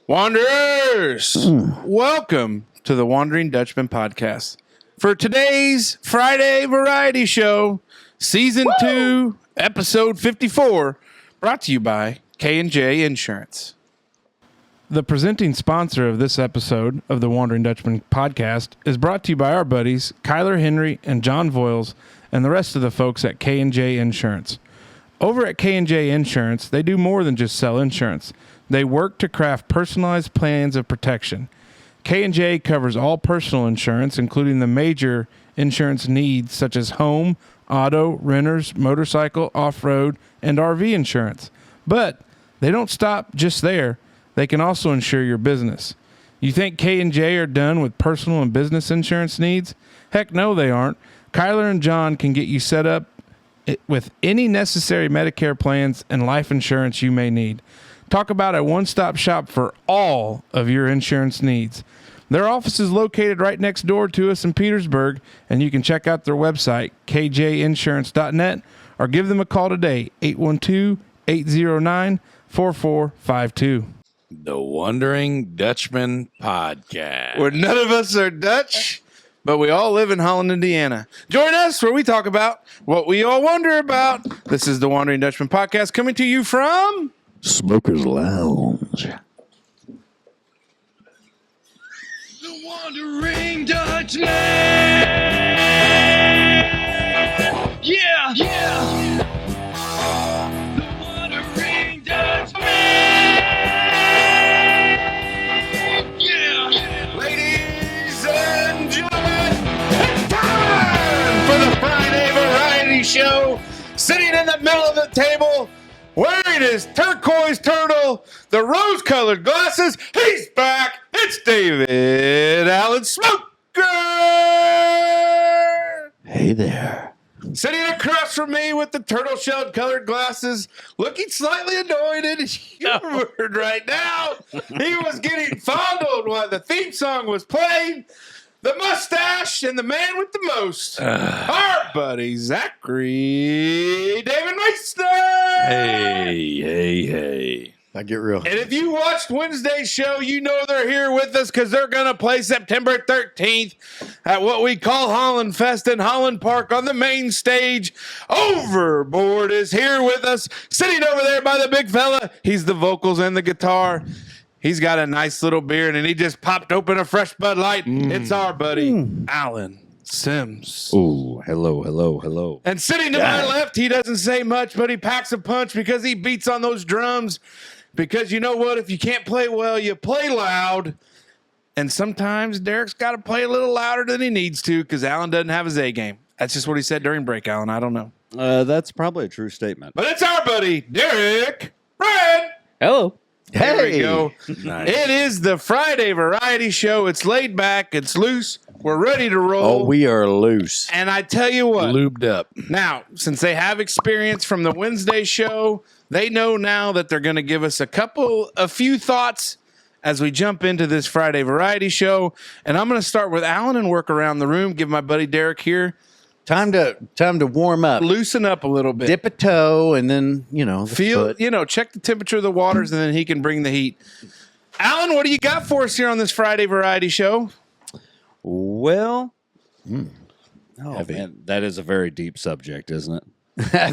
Wanderers, welcome to the Wondering Dutchmen podcast. For today's Friday variety show, Season 2, Episode 54, brought to you by K&J Insurance. The presenting sponsor of this episode of the Wondering Dutchmen podcast is brought to you by our buddies, Kyler Henry and John Voiles, and the rest of the folks at K&J Insurance. Over at K&J Insurance, they do more than just sell insurance. They work to craft personalized plans of protection. K&J covers all personal insurance, including the major insurance needs such as home, auto, renters, motorcycle, off-road, and RV insurance. But they don't stop just there. They can also insure your business. You think K&J are done with personal and business insurance needs? Heck no, they aren't. Kyler and John can get you set up with any necessary Medicare plans and life insurance you may need. Talk about a one-stop shop for all of your insurance needs. Their office is located right next door to us in Petersburg, and you can check out their website, kjinsurance.net, or give them a call today, 812-809-4452. The Wondering Dutchmen podcast. Where none of us are Dutch, but we all live in Holland, Indiana. Join us where we talk about what we all wonder about. This is the Wandering Dutchman podcast coming to you from Smoker's Lounge. The Wondering Dutchmen. Yeah, yeah. The Wondering Dutchmen. Yeah. Ladies and gentlemen, it's time for the Friday Variety Show. Sitting in the middle of the table, wearing his turquoise turtle, the rose-colored glasses, he's back. It's David Allen Smoker. Hey there. Sitting across from me with the turtle shell colored glasses, looking slightly annoyed and humored right now. He was getting fondled while the theme song was playing. The mustache and the man with the most. Our buddy Zachary David Meister. Hey. I get real. And if you watched Wednesday's show, you know they're here with us because they're going to play September 13th at what we call Holland Fest in Holland Park on the main stage. Overbored is here with us, sitting over there by the big fella. He's the vocals and the guitar. He's got a nice little beard, and he just popped open a fresh Bud Light. It's our buddy, Alan Sims. Ooh, hello. And sitting to my left, he doesn't say much, but he packs a punch because he beats on those drums. Because you know what? If you can't play well, you play loud. And sometimes Derek's got to play a little louder than he needs to because Alan doesn't have his A game. That's just what he said during break, Alan. I don't know. That's probably a true statement. But it's our buddy, Derek Fred. Hello. There we go. Nice. It is the Friday Variety Show. It's laid back. It's loose. We're ready to roll. Oh, we are loose. And I tell you what. Lubed up. Now, since they have experience from the Wednesday show, they know now that they're going to give us a few thoughts as we jump into this Friday Variety Show. And I'm going to start with Alan and work around the room. Give my buddy Derek here. Time to warm up. Loosen up a little bit. Dip a toe and then, the Feel, foot. check the temperature of the waters and then he can bring the heat. Alan, what do you got for us here on this Friday Variety Show? Well, Heavy. man, that is a very deep subject, isn't it?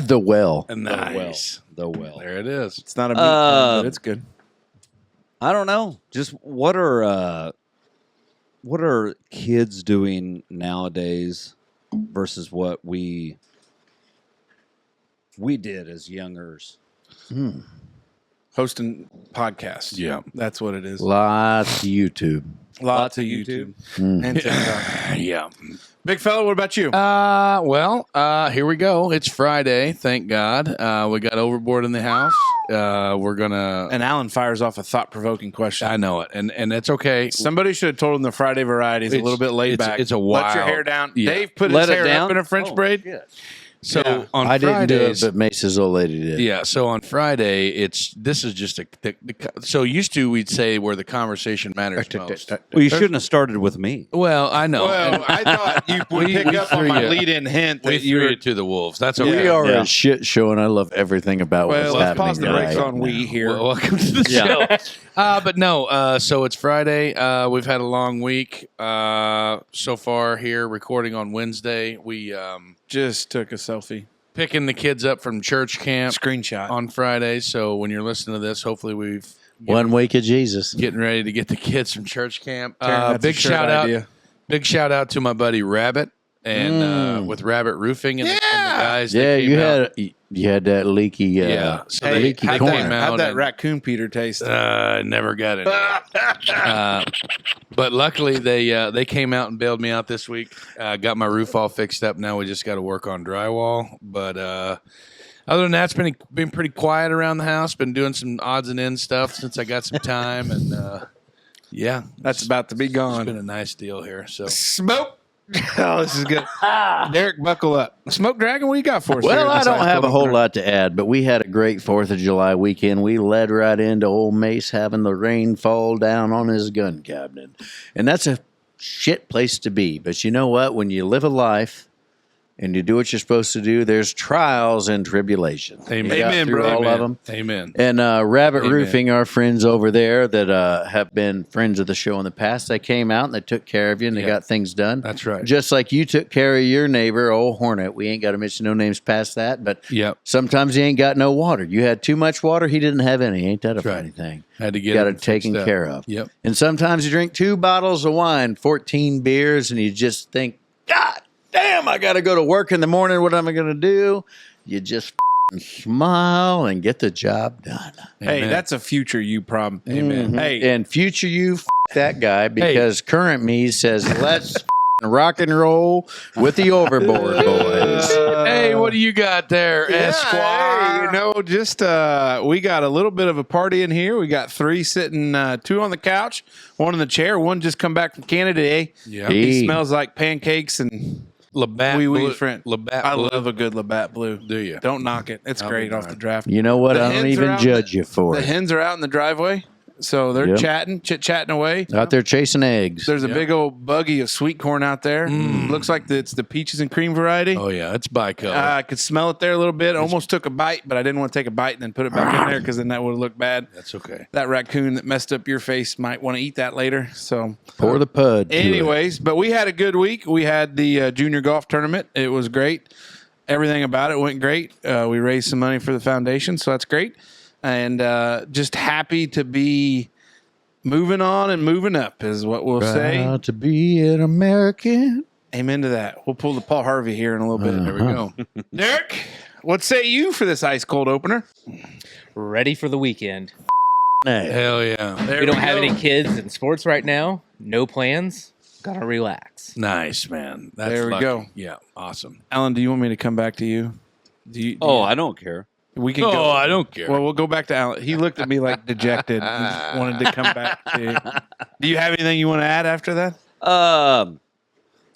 The well. Nice. The well. There it is. It's not a meat pun, but it's good. I don't know. Just what are kids doing nowadays versus what we did as youngers? Hosting podcasts. Yeah. That's what it is. Lots of YouTube. Lots of YouTube. And TikTok. Yeah. Big fella, what about you? Here we go. It's Friday. Thank God. We got Overboard in the house. We're going to... And Alan fires off a thought-provoking question. I know it. And it's okay. Somebody should have told him the Friday Variety is a little bit laid back. It's a Let your wild- hair down. Yeah. Dave put Let his it hair down? up in a French braid. Shit. So Yeah. on I didn't do it, Fridays, but Mace's old lady did. yeah. So on Friday, this is just so used to we'd say where the conversation matters most. Well, you shouldn't have started with me. Well, I know. Well, I thought you would pick up on my lead-in hint we that you threw were. it to the wolves. That's okay. We are Yeah. a shit show, and I love everything about Well, what's let's happening pause the brakes right on now. we here. Well, welcome to the Yeah. show. But no, so it's Friday. We've had a long week so far here, recording on Wednesday. We Just took a selfie. picking the kids up from church camp Screenshot. on Friday. So when you're listening to this, hopefully we've One week of Jesus. getting ready to get the kids from church camp. Taryn, that's a Big shirt shout idea. out! Big shout out to my buddy Rabbit and with Rabbit Roofing and, the guys. Yeah, that came out. you had that leaky. Yeah, so Hey, they leaky how'd corner. that, how'd that and- raccoon Peter taste? Never got it. But luckily they came out and bailed me out this week. Got my roof all fixed up. Now we just got to work on drywall. But other than that, it's been pretty quiet around the house. Been doing some odds and ends stuff since I got some time, and yeah, That's about to be it's gone. been a nice deal here. So Smoke. Oh, this is good. Derek, buckle up. Smoke Dragon, what you got for us? here Well, at I this don't ice have cold a whole opener? lot to add, but we had a great 4th of July weekend. We led right into old Mace having the rain fall down on his gun cabinet. And that's a shit place to be. But you know what? When you live a life and you do what you're supposed to do, there's trials and tribulations. Amen. We got Amen, through brother. all of them. Amen. And Rabbit Amen. Roofing, our friends over there that have been friends of the show in the past, they came out and they took care of you and they Yeah. got things done. That's right. Just like you took care of your neighbor, old Hornet. We ain't got to mention no names past that, but Yep. sometimes he ain't got no water. You had too much water, he didn't have any. Ain't that a That's right. funny thing? Had to You get got it it taken fixed up. care of. Yep. And sometimes you drink 2 bottles of wine, 14 beers, and you just think, God damn, I got to go to work in the morning. What am I going to do? You just smile and get the job done. Hey, Amen. that's a future you problem. Amen. Hey, And future you, that guy, because current me says, let's rock and roll with the Overboard boys. Hey, what do you got there, Esquire? Hey, you know, just we got a little bit of a party in here. We got 3 sitting, 2 on the couch, 1 in the chair. 1 just come back from Canada. Yeah. Hey. He smells like pancakes and Labatt wee wee Blue. friend. Labatt I Blue. love a good Labatt Blue. Do you? Don't knock it. It's I'll great be off the darned. draft. You know what? The I don't hens are even out judge you for The it. hens are out in the driveway, so they're Yep. chatting, chit-chatting away. Out there chasing eggs. There's a Yeah. big old buggy of sweet corn out there. Looks like it's the peaches and cream variety. Oh yeah, it's bicolor. I could smell it there a little bit. Almost took a bite, but I didn't want to take a bite and then put it back in there because then that would have looked bad. That's okay. That raccoon that messed up your face might want to eat that later. So, Pour the pud. to it. anyways, but we had a good week. We had the junior golf tournament. It was great. Everything about it went great. We raised some money for the foundation, so that's great. And just happy to be moving on and moving up is what we'll say. Proud to be an American. Amen to that. We'll pull the Paul Harvey here in a little bit. There we go. Derek, what say you for this ice cold opener? Ready for the weekend. Hey. Hell yeah. There We don't have go. any kids in sports right now. No plans. Gotta relax. Nice, man. That's There we lucky. go. Yeah, awesome. Alan, do you want me to come back to you? Oh, I don't care. we can Oh, go. I don't care. Well, we'll go back to Alan. He looked at me like dejected and wanted to come back to you. Do you have anything you want to add after that?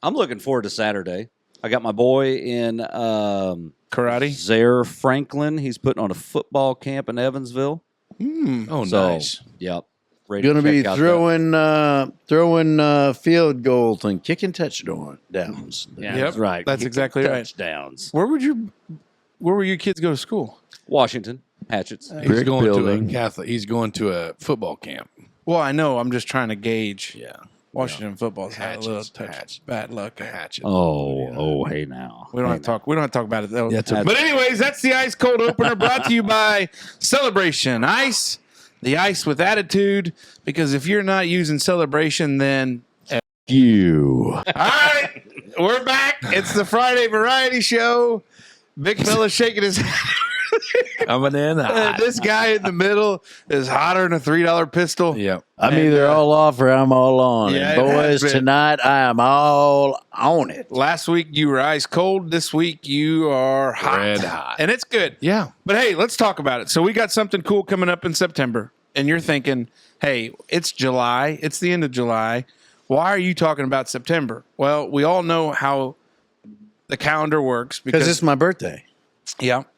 I'm looking forward to Saturday. I got my boy in Karate? Zaire Franklin. He's putting on a football camp in Evansville. Oh, So, nice. Yep. Ready Going to be check out throwing field goals and kicking touchdowns. Yeah. that. Yep. That's right. That's Kicking exactly right. touchdowns. Where were your kids go to school? Washington. Hatchets. He's Brick going building. to a Catholic. He's going to a football camp. Well, I know. I'm just trying to gauge. Yeah. Washington football's had a little Hatchets, touch hatchets. bad luck. Hatchet. Hey now. We don't have to talk. We don't have to talk about it though. Yeah, it's okay. But anyways, that's the ice cold opener brought to you by Celebration Ice, the ice with attitude. Because if you're not using Celebration, then You. all right, we're back. It's the Friday Variety Show. Big fella shaking his head. Coming in hot. This guy in the middle is hotter than a $3 pistol. Yep. I'm And, either all off or I'm all on. yeah, and it has boys, been. tonight I am all on it. Last week you were ice cold. This week you are hot. Red hot. And it's good. Yeah. But hey, let's talk about it. So we got something cool coming up in September. And you're thinking, hey, it's July. It's the end of July. Why are you talking about September? Well, we all know how the calendar works Because it's my birthday.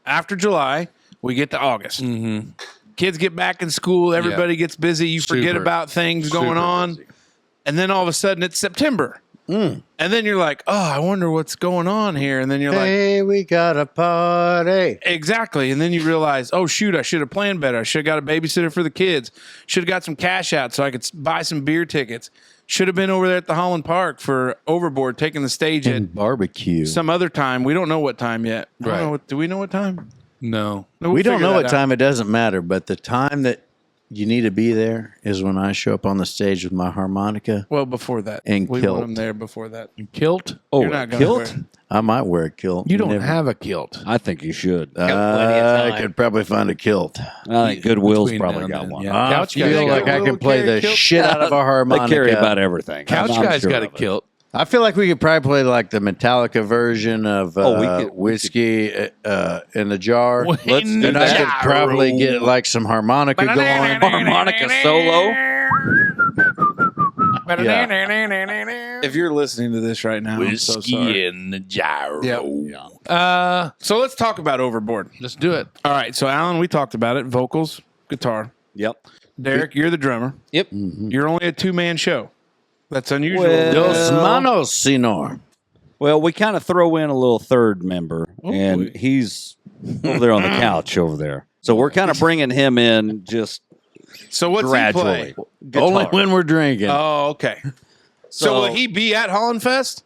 after July, we get to August. Mm-hmm. Kids get back in school. Everybody gets busy. You forget about things going on. Busy. And then all of a sudden it's September. And then you're like, oh, I wonder what's going on here. And then you're Hey, we got a party. exactly. And then you realize, oh, shoot, I should have planned better. I should have got a babysitter for the kids. Should have got some cash out so I could buy some beer tickets. Should have been over there at the Holland Park for Overboard, taking the stage at And barbecue. some other time. We don't know what time yet. I don't Right. know do we know what time? No. No, we don't figure know that what out. time. It doesn't matter. But the time that you need to be there is when I show up on the stage with my harmonica. Well, before that. And we kilt. want them there before that. Kilt? Oh, You're not gonna kilt? wear- I might wear a kilt. You don't Never- have a kilt. I think you should. plenty of I time. could probably find a kilt. I think Goodwill's Between probably now got and one. then, yeah. I Couch guys feel got like I one. can play the Kilt? shit out of a They harmonica. carry about everything. Couch I'm guy's sure got a of it. kilt. I feel like we could probably play like the Metallica version of whiskey in the jar. Let's do And I that. could probably get like some harmonica going. Harmonica solo. If you're listening to this right now, I'm so sorry. in the gyro. Yep. So let's talk about Overboard. Let's do it. All right. So, Alan, we talked about it. Vocals, guitar. Yep. Derek, you're the drummer. Yep. You're only a two-man show. That's unusual. Well- Dos manos, senor. Well, we kind of throw in a little third member, and he's over there on the couch over there. So we're kind of bringing him in just So what's gradually. he play? Guitar. Only when we're drinking. Oh, okay. So will he be at Holland Fest?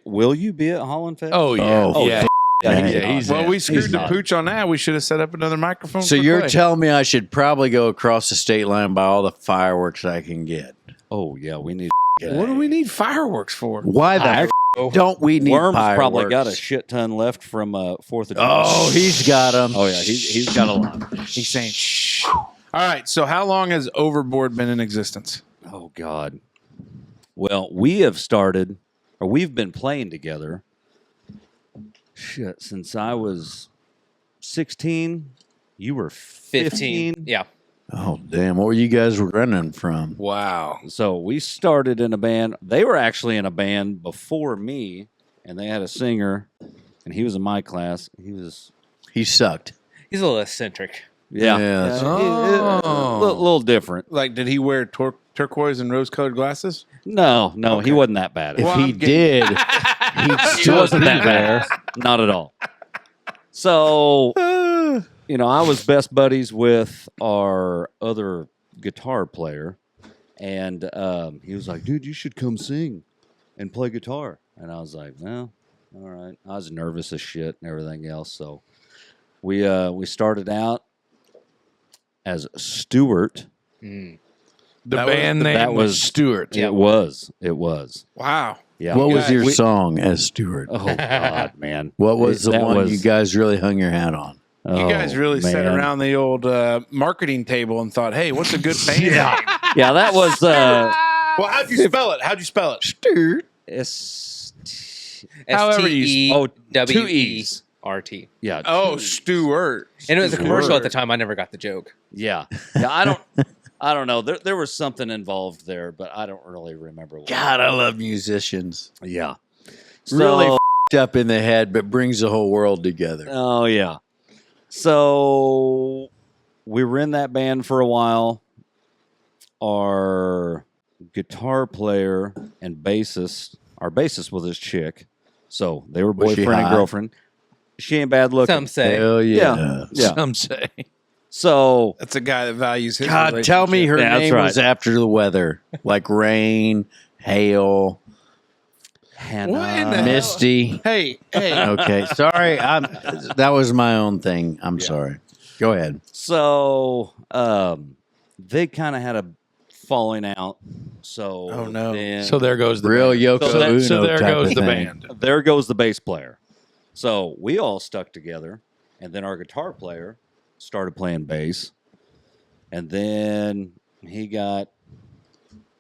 Will you be at Holland Fest? Oh, yeah. Oh, yeah. yeah, he's Well, in. we screwed the not. pooch on that. We should have set up another microphone. So for you're Clay. telling me I should probably go across the state line and buy all the fireworks I can get? Oh, yeah, we need. What do we need fireworks for? Why the don't we need Worm's fireworks? probably got a shit ton left from 4th of July. Oh, he's got them. Oh, yeah, he's got a lot. He's saying, shh. All right. So how long has Overboard been in existence? Oh, God. Well, we've been playing together, since I was 16. You were 15. Yeah. Oh, damn. What were you guys running from? Wow. So we started in a band. They were actually in a band before me, and they had a singer, and he was in my class. He sucked. He's a little eccentric. Yeah. Yes. Oh. A little different. Like, did he wear turquoise and rose-colored glasses? No, he wasn't that bad. If Well, he I'm did, he'd He still wasn't be that there. bad. Not at all. So, I was best buddies with our other guitar player, and he was like, dude, you should come sing and play guitar. And I was like, well, all right. I was nervous as shit and everything else. So we started out as Stuart. The That was- band that name was was- Stewart. It was. Wow. Yeah. What was guys- your song as Stewart? Oh, God, man. What was the That one was- you guys really hung your hat on? You guys really sat man. around the old marketing table and thought, hey, what's a good band name? Yeah, that was Well, how'd you spell it? How'd you spell it? Stewart. However you- Oh, two E's. STEWRT. Yeah. Oh, Stewart. And it was a commercial at the Stewart. time. I never got the joke. Yeah. I don't know. There was something involved there, but I don't really remember what. God, I love musicians. Yeah. Really f***ed up in the head, but brings the whole world together. Oh, yeah. So we were in that band for a while. Our guitar player and bassist, our bassist was this chick. So they were Was she boyfriend and hot? girlfriend. She ain't bad looking. Some say. Hell yeah. Yeah. Some say. So That's a guy that values his God, tell me her Yeah, that's name was right. after the weather, like rain, hail, Hannah. What in the hell? misty. Hey. Okay, sorry, that was my own thing. I'm sorry. Go ahead. So they kind of had a falling out. So Oh, no. then So there goes the Real band. Yoko So that- Ono So there type goes of the thing. band. there goes the bass player. So we all stuck together, and then our guitar player started playing bass, and then he got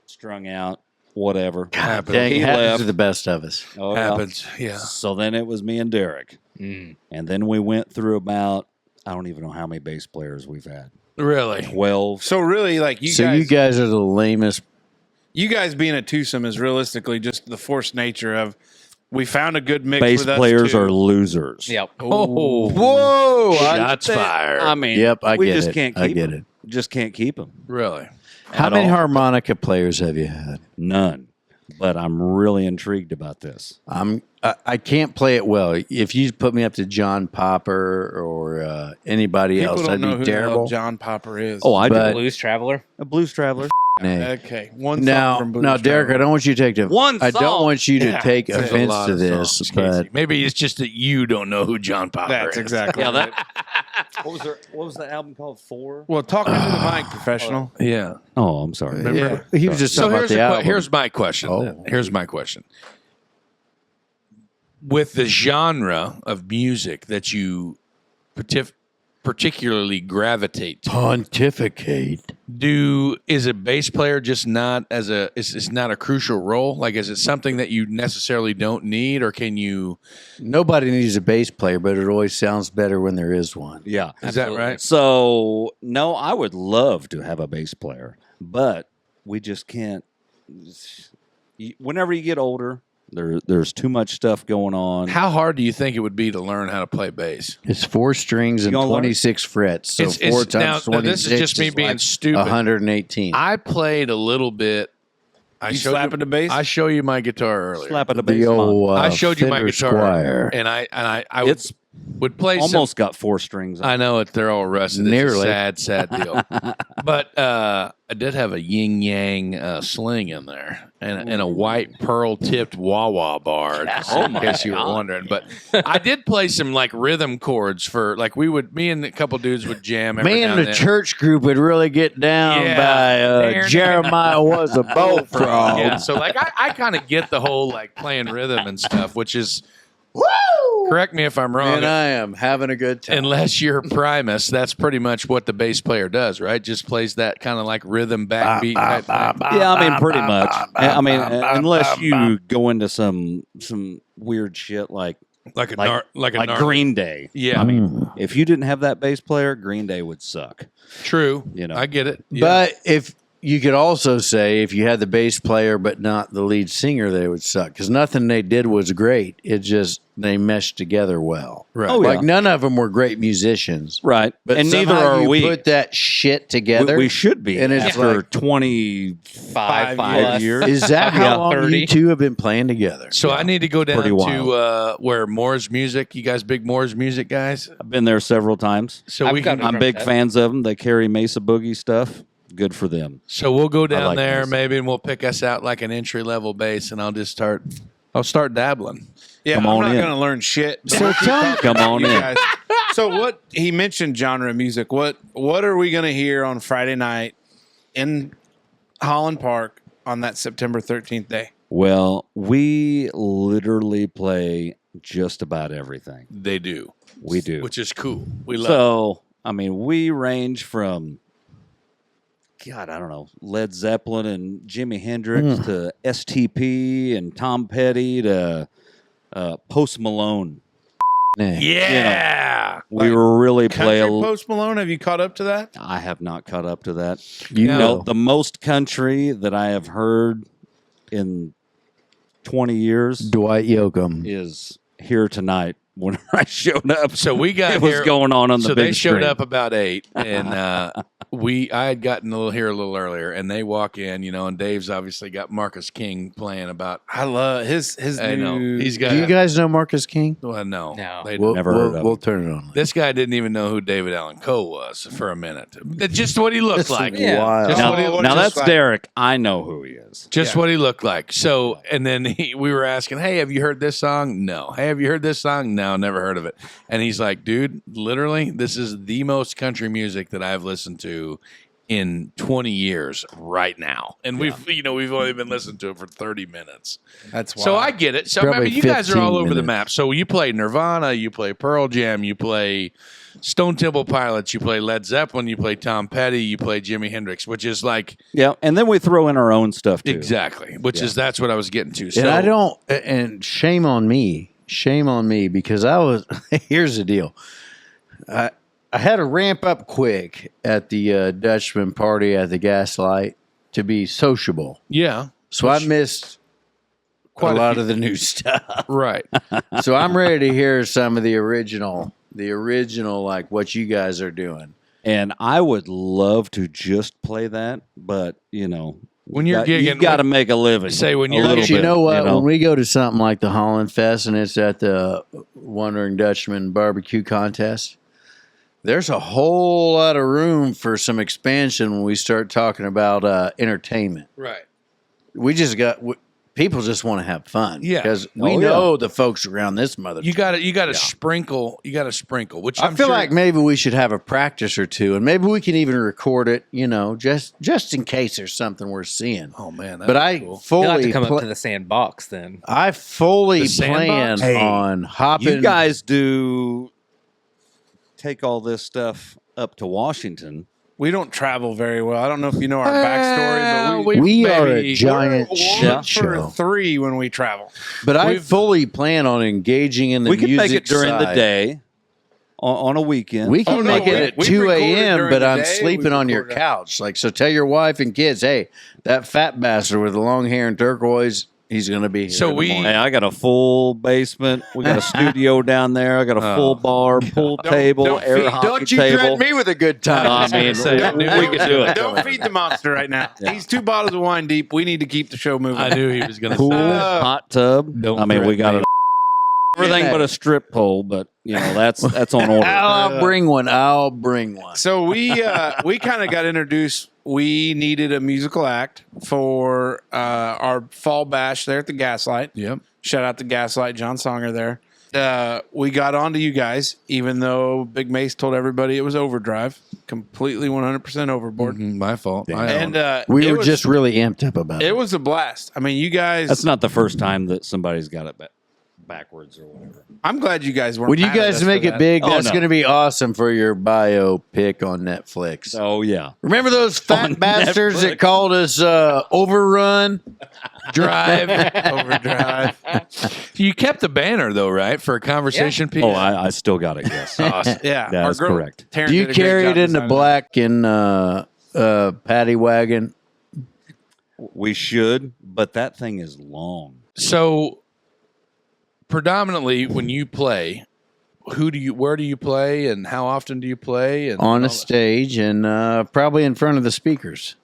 strung out. Whatever. Happens. Dang, He happens left. to the best of us. Oh, yeah. Happens. Yeah. So then it was me and Derek, Mm. and then we went through about I don't even know how many bass players we've had. Really? 12. So really, like You guys are the lamest. you guys being a twosome is realistically just the forced nature of we found a good mix. Bass with us players too. are losers. Yep. Oh, Whoa! shots fired. I mean, Yep, I we get just it. can't I keep get them. it. Just can't keep them. Really? How At many all. harmonica players have you had? None. But I'm really intrigued about this. I can't play it well. If you put me up to John Popper or anybody People else, don't I'd know be who the hell terrible. John Popper is. Oh, I But- do. Blues Traveler. A blues traveler. Nay. Okay. One song Now, from Blues Derek, I Traveler. don't want you to take One I don't song. want you to Yeah, take there's a offense lot to of this, songs, but Casey. Maybe it's just that you don't know who John Popper That's is. exactly. Yeah, right. What was the album called? 4? Well, talk into the mic, professional. Yeah. Oh, I'm sorry. yeah, he was just So talking about the album. here's my question. Oh. Here's my question. With the genre of music that you particularly gravitate to, Pontificate. is a bass player just not is not a crucial role? Like, is it something that you necessarily don't need, or can you? Nobody needs a bass player, but it always sounds better when there is one. Yeah. Is that right? So, no, I would love to have a bass player, but we just can't. Whenever you get older, there's too much stuff going on. How hard do you think it would be to learn how to play bass? It's 4 strings and You gonna learn? 26 frets. So It's- 4 now- times now 26 this is just me being like stupid. 118. I played a little bit. I You showed slapping the bass? I show you my guitar earlier. Slap at a bass the line. old I showed you my Fender guitar, Squire. and I It's would play some- almost got 4 strings. On I know it. They're all rusted. It's Nearly. a sad deal. But I did have a yin yang sling in there, and a white pearl tipped wah wah bar. Oh in my case you were God. wondering. But I did play some like rhythm chords for like me and a couple dudes would jam. Every now Man, and the then. church group would really get down Yeah. by Jeremiah was a bullfrog. Yeah, so like I kind of get the whole like playing rhythm and stuff, which is correct me if I'm wrong. And I am having a good time. Unless you're Primus, that's pretty much what the bass player does, right? Just plays that kind of like rhythm backbeat type thing. Yeah, I mean, pretty much. I mean, unless you go into some weird shit like Like a like gnarly- Green Day. Yeah, I mean, if you didn't have that bass player, Green Day would suck. true. You know. I get it. Yeah. But if you could also say if you had the bass player but not the lead singer, they would suck because nothing they did was great. It just they meshed together well. right. Oh, yeah. Like none of them were great musicians, Right. but and neither somehow are you we. Put that shit together. We should be. And it's after like- 25 plus. years. Is that Yeah, how long 30. you two have been playing together? So I need to go down Pretty wild. to where Moore's Music. You guys big Moore's Music guys? I've been there several times. So I've we can. gotten- I'm big that. fans of them. They carry Mesa Boogie stuff. Good for them. So we'll go down like there those. maybe, and we'll pick us out like an entry level bass, and I'll start dabbling. Yeah, Come I'm on not in. going to learn shit. but So we'll keep tell me- talking Come about on you in. guys. So what he mentioned genre music. What are we going to hear on Friday night in Holland Park on that September 13th day? Well, we literally play just about everything. They do. We do. Which is cool. We love. So, I mean, we range from, God, I don't know, Led Zeppelin and Jimi Hendrix to STP and Tom Petty to Post Malone. Nah. Yeah. We really play Country Post Malone. Have you caught up to that? I have not caught up to that. You No. know, The most country that I have heard in 20 years Dwight Yoakam. is Here Tonight. When I showed up, So we got it was here- going on the So big they showed screen. up about 8, and I had gotten a little earlier, and they walk in, and Dave's obviously got Marcus King playing about. I love his I know new. he's got. Do you guys know Marcus King? Well, no, No. they We'll, don't. Never heard of we'll him. turn it on. This guy didn't even know who David Allan Coe was for a minute. Just what he looked This is like. Yeah. wild. Just Now, what he- what now he that's looks like. Derek. I know who he is. Just what he looked like. So, and then we were asking, "Hey, have you heard this song?" No. "Hey, have you heard this song?" No, never heard of it. And he's like, "Dude, literally, this is the most country music that I've listened to in 20 years right now." And we've only been listening to it for 30 minutes. That's wild. So I get it. So I Probably mean, you guys are all 15 over the minutes. map. So you play Nirvana, you play Pearl Jam, you play Stone Temple Pilots, you play Led Zeppelin, you play Tom Petty, you play Jimi Hendrix, which is like Yeah, and then we throw in our own stuff too. exactly, that's what I was getting to. So And I don't, and shame on me, because I was, here's the deal. I had to ramp up quick at the Dutchman party at the Gaslight to be sociable. yeah, So I missed a lot of the new stuff. Right. So I'm ready to hear some of the original, like what you guys are doing. And I would love to just play that, but When you're you gigging, got to make a living. say when a you're- little But you bit, know what? When we go to something like the Holland Fest and it's at the Wondering Dutchmen barbecue contest, there's a whole lot of room for some expansion when we start talking about entertainment. right. We just got people just want to have fun. Yeah. because we Oh, yeah. know the folks around this mother. You got to sprinkle. You got to sprinkle. Which I I'm feel sure, like maybe we should have a practice or two, and maybe we can even record it. Just in case there's something we're seeing. Oh man, But I cool. You'll have fully to come up pla- to the sandbox then. I fully The sandbox? plan on hopping. You guys do take all this stuff up to Washington. We don't travel very well. I don't know if you know our backstory, but we are a maybe- giant we're shit one show. for 3 when we travel. But I We've- fully plan on engaging in the We can music make it during the side. day, on a weekend. We can Oh, no, make it we- at we 2 record it a.m., during but the I'm day, sleeping we on your record it. couch. So tell your wife and kids, hey, that fat bastard with the long hair and turquoise, he's going to be here. So in the we- morning. Hey, I got a full basement. We got a studio down there. I got a full bar, pool table, don't air feed- hockey Don't you table. threaten me with a good time. I mean, we can do it. Don't feed the monster right now. He's 2 bottles of wine deep. We need to keep the show moving. I knew he was going to Pool, say that. hot tub. Don't I mean, we threaten got me. everything but a strip pole, but that's on order. I'll bring one. So we kind of got introduced. We needed a musical act for our fall bash there at the Gaslight. Yep. Shout out to Gaslight, John Songer there. We got onto you guys, even though Big Mace told everybody it was overdrive, completely 100% overboard. My fault. I And We it were was- just really amped up about it. it was a blast. I mean, you guys. That's not the first time that somebody's got it backwards or whatever. I'm glad you guys weren't. When you mad at guys us for make it that. big, Oh, that's no. going to be awesome for your biopic on Netflix. Oh yeah. Remember those fat On bastards Netflix. that called us Overrun? drive. overdrive. You kept the banner though, right? For a conversation piece. Oh, I still got it. Yes. Awesome. Yeah, That our is girl, correct. Taryn Do you did a great carry job it in the designing black and paddy wagon? We should, but that thing is long. So, predominantly, when you play, where do you play, and how often do you play? And On all a that? stage and probably in front of the speakers.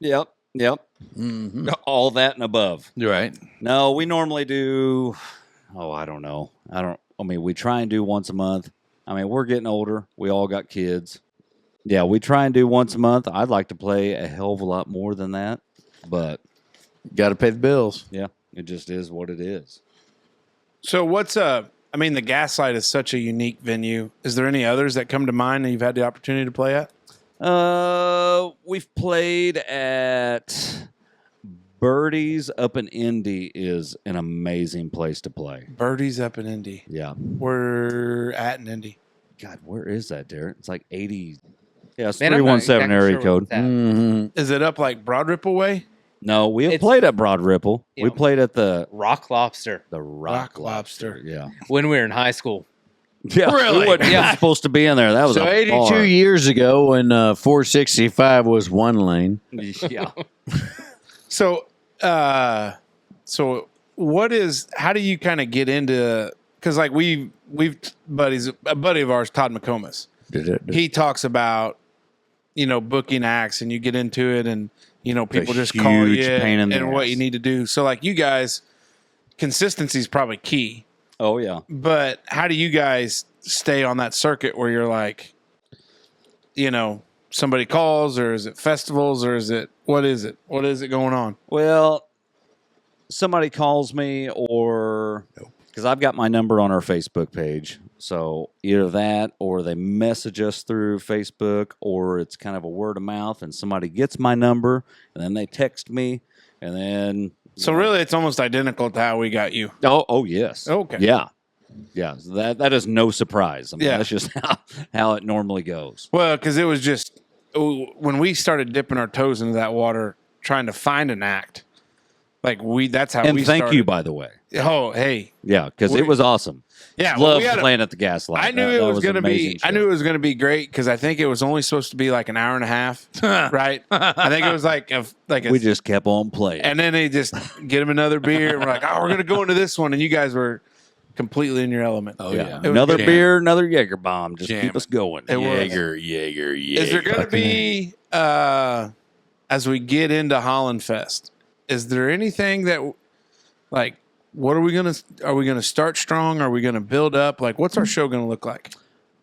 Yep. Mm-hmm. All that and above. You're right. No, we normally do. Oh, I don't know. I mean, we try and do once a month. I mean, we're getting older. We all got kids. Yeah, we try and do once a month. I'd like to play a hell of a lot more than that, but Got to pay the bills. yeah, it just is what it is. So what's I mean, the Gaslight is such a unique venue. Is there any others that come to mind that you've had the opportunity to play at? We've played at Birdie's up in Indy is an amazing place to play. Birdie's up in Indy. Yeah. We're at in Indy. God, where is that, Derek? It's like 80. Yeah, it's Man, I'm not 317 exactly area sure code. what's at. Mm-hmm. Is it up like Broad Ripple way? No, we have It's- played at Broad Ripple. Yeah. We played at the Rock Lobster Rock Rock Lobster. Yeah. when we were in high school. Yeah. Really? We wasn't Yeah. supposed to be in there. That was So a 82 bar. years ago when 465 was one lane. Yeah. So what is? How do you kind of get into? Because like we've a buddy of ours, Todd McComas. He talks about booking acts, and you get into it, and people a just call huge you pain in the and what ass. you need to do. So like you guys, consistency is probably key. Oh, yeah. But how do you guys stay on that circuit where you're like, somebody calls, or is it festivals, or is it what is it? What is it going on? Well, somebody calls me or because I've got my number on our Facebook page. So either that or they message us through Facebook or it's kind of a word of mouth and somebody gets my number and then they text me and then. So really, it's almost identical to how we got you. Oh yes. Okay. Yeah. Yeah. So that is no surprise. I mean, Yeah. that's just how it normally goes. Well, because it was just when we started dipping our toes into that water, trying to find an act. Like that's how And we thank started. you, by the way. Oh, hey. Yeah, because it was awesome. Yeah, well, Love we had playing at the Gaslight. I knew That it was an going to be. amazing I show. knew it was going to be great because I think it was only supposed to be like an hour and a half, right? I think it was like a We just kept on playing. and then they just get him another beer and we're like, oh, we're going to go into this one, and you guys were completely in your element. Oh yeah. yeah. Another good. beer, another Jaeger bomb. Just Jamming. keep us going. It was. Jaeger. Is there going to be as we get into Holland Fest? Is there anything that like? What are we gonna start strong? Are we gonna build up? Like, what's our show gonna look like?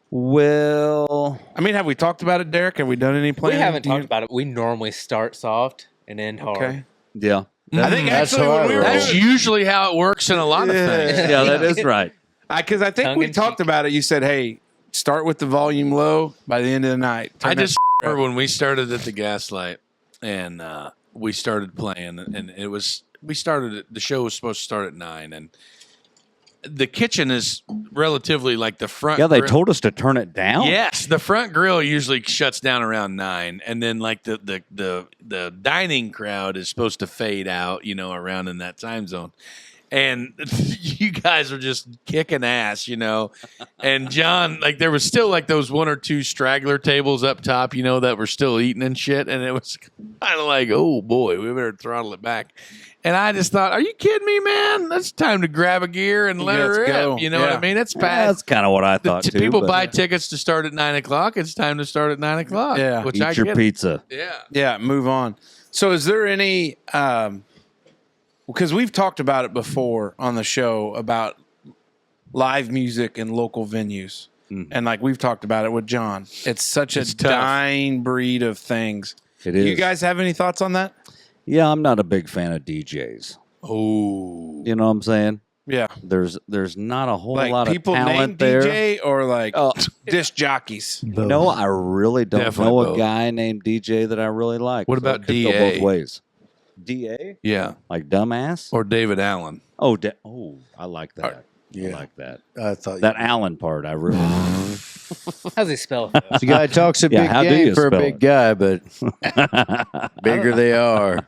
Well, I mean, have we talked about it, Derek? Have we done any We planning? haven't talked about it. We normally start soft and end hard. Okay. yeah. I think That's actually how when I we were roll. That's usually how it works in a lot of things. Yeah, that is right. because I think Tongue we in talked cheek. about it. You said, "Hey, start with the volume low by the end of the night." I Turn that just remember when we started at the Gaslight and we started playing, and the show was supposed to start at 9, and the kitchen is relatively like the front. Yeah, they grill- told us to turn it down. Yes, the front grill usually shuts down around 9, and then like the dining crowd is supposed to fade out, around in that time zone. And you guys were just kicking ass, And John, like there was still like those one or two straggler tables up top, that were still eating and shit, and it was kind of like, oh boy, we better throttle it back. And I just thought, are you kidding me, man? It's time to grab a gear and let Let's her go. rip. You know what Yeah. I mean? It's Yeah, bad. that's kind of what I thought too. People but buy tickets to start at 9 o'clock. It's time to start at 9 o'clock. Yeah. which eat I your get. pizza. Yeah. Yeah, move on. So, is there any? Because we've talked about it before on the show about live music in local venues, and like we've talked about it with John. It's such It's a tough. dying breed of things. It is. You guys have any thoughts on that? Yeah, I'm not a big fan of DJs. Oh. You know what I'm saying? Yeah, There's not a whole like lot people of named talent there. DJ or like Oh. disc jockeys. No, I really don't Definitely know a both. guy named DJ that I really like. What so about it could go DA? both ways. DA? Yeah. Like dumbass? Or David Allen. Oh, I like that. I Yeah. like that. I thought That Allen part, I really. How's he spell it? the guy talks a Yeah, big how do game you for a spell big it? guy, but bigger they are.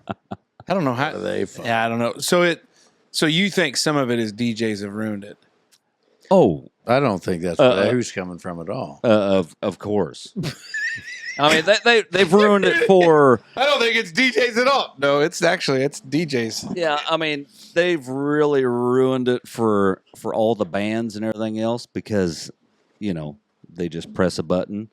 I don't know how. They fun. Yeah, I don't know. So you think some of it is DJs have ruined it? Oh, I don't think that's where who's coming from at all. of course. I mean, they've ruined it for. I don't think it's DJs at all. No, it's DJs. Yeah, I mean, they've really ruined it for all the bands and everything else because, they just press a button.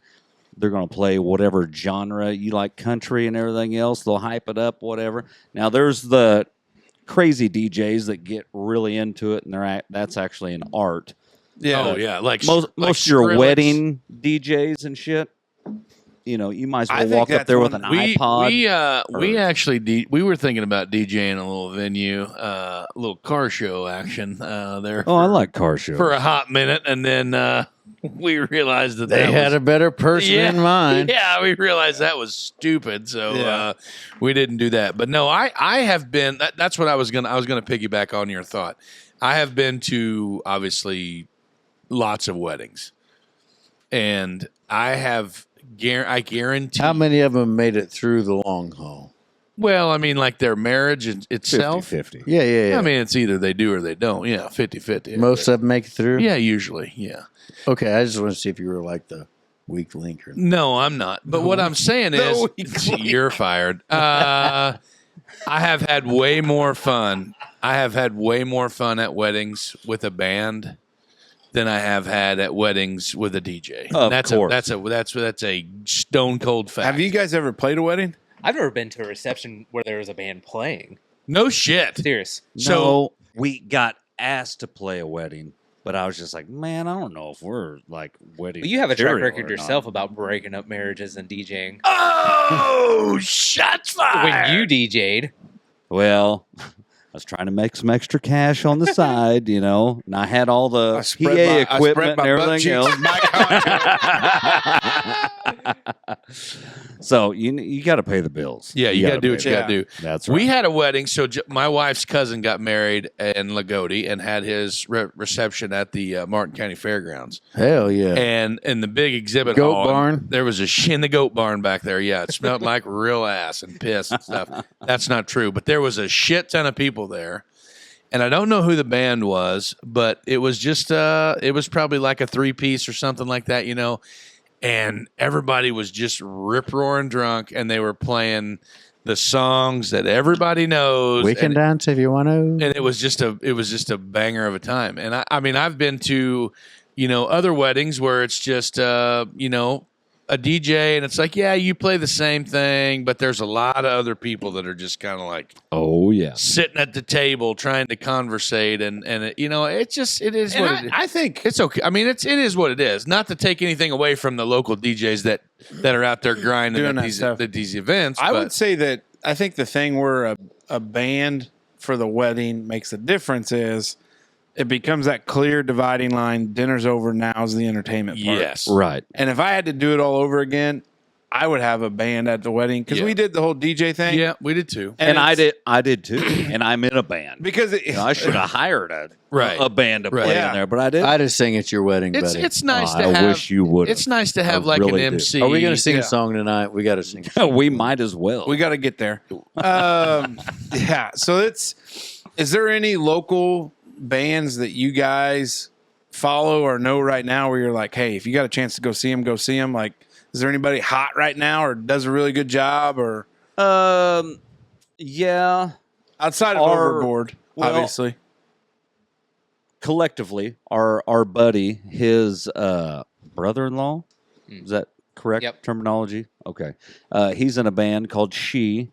They're going to play whatever genre you like, country and everything else. They'll hype it up, whatever. Now, there's the crazy DJs that get really into it, and that's actually an art. Yeah. Oh, yeah. Like Most like of your Skrillex. wedding DJs and shit, you might as I well think walk up that's there with one- an We iPod. we actually we were thinking about DJing a little venue, a little car show action there. Oh, I like car shows. for a hot minute, and then we realized that They had a better person in mind. Yeah, we realized that was stupid, so Yeah. we didn't do that. But no, I have been. That's what I was gonna piggyback on your thought. I have been to obviously lots of weddings, and I guarantee. How many of them made it through the long haul? Well, I mean, like their marriage itself. 50-50. Yeah. I mean, it's either they do or they don't. Yeah, 50-50. Most of them make it through? Yeah, usually. Yeah. Okay, I just want to see if you were like the weak link or not. No, I'm not. But what I'm saying is, you're fired. I have had way more fun. I have had way more fun at weddings with a band than I have had at weddings with a DJ. Of that's course. That's a stone cold fact. Have you guys ever played a wedding? I've never been to a reception where there was a band playing. No shit. Serious. So we got asked to play a wedding, but I was just like, man, I don't know if we're like wedding. Well, you have a track material record or yourself not. about breaking up marriages and DJing. Oh, shots fired. When you DJ'd, Well, I was trying to make some extra cash on the side, and I had all the PA equipment and everything else. So you got to pay the bills. Yeah, you got to do what you pay got to do. That's right. We had a wedding. So my wife's cousin got married in Lagodi and had his reception at the Martin County Fairgrounds. Hell yeah. And in the big exhibit Goat hall, barn? there was in the goat barn back there. Yeah, it smelled like real ass and piss and stuff. That's not true, but there was a shit ton of people there. And I don't know who the band was, but it was just it was probably like a 3-piece or something like that, you know. And everybody was just rip roaring drunk, and they were playing the songs that everybody knows. We can dance if you want to. And it was just a banger of a time. And I mean, I've been to, you know, other weddings where it's just you know, a DJ, and it's like, yeah, you play the same thing, but there's a lot of other people that are just kind of like, oh yeah, sitting at the table trying to conversate, and it, you know, it is what it is. I think It's okay. I mean, it is what it is. Not to take anything away from the local DJs that are out there grinding Doing at that stuff. these events. I but would say that I think the thing where a band for the wedding makes a difference is it becomes that clear dividing line. Dinner's over. Now's the entertainment part. yes, right. And if I had to do it all over again, I would have a band at the wedding because Yeah. we did the whole DJ thing. yeah, we did too. And I it's- did too. And I'm in a band. because You know, I should have hired a band to Right. play Yeah. in there, but I didn't. I just sing at your wedding, It's buddy. it's nice Oh, to I have. wish you would. It's nice to have I like really an do. MC. Are we going to sing Yeah. a song tonight? We got to sing. We might as well. we got to get there. Yeah. So is there any local bands that you guys follow or know right now where you're like, hey, if you got a chance to go see them, go see them? Like, is there anybody hot right now or does a really good job or Yeah. outside of Our- Overboard, well, obviously? Collectively, our buddy, his brother-in-law, is that correct Yep. terminology? Okay. He's in a band called She.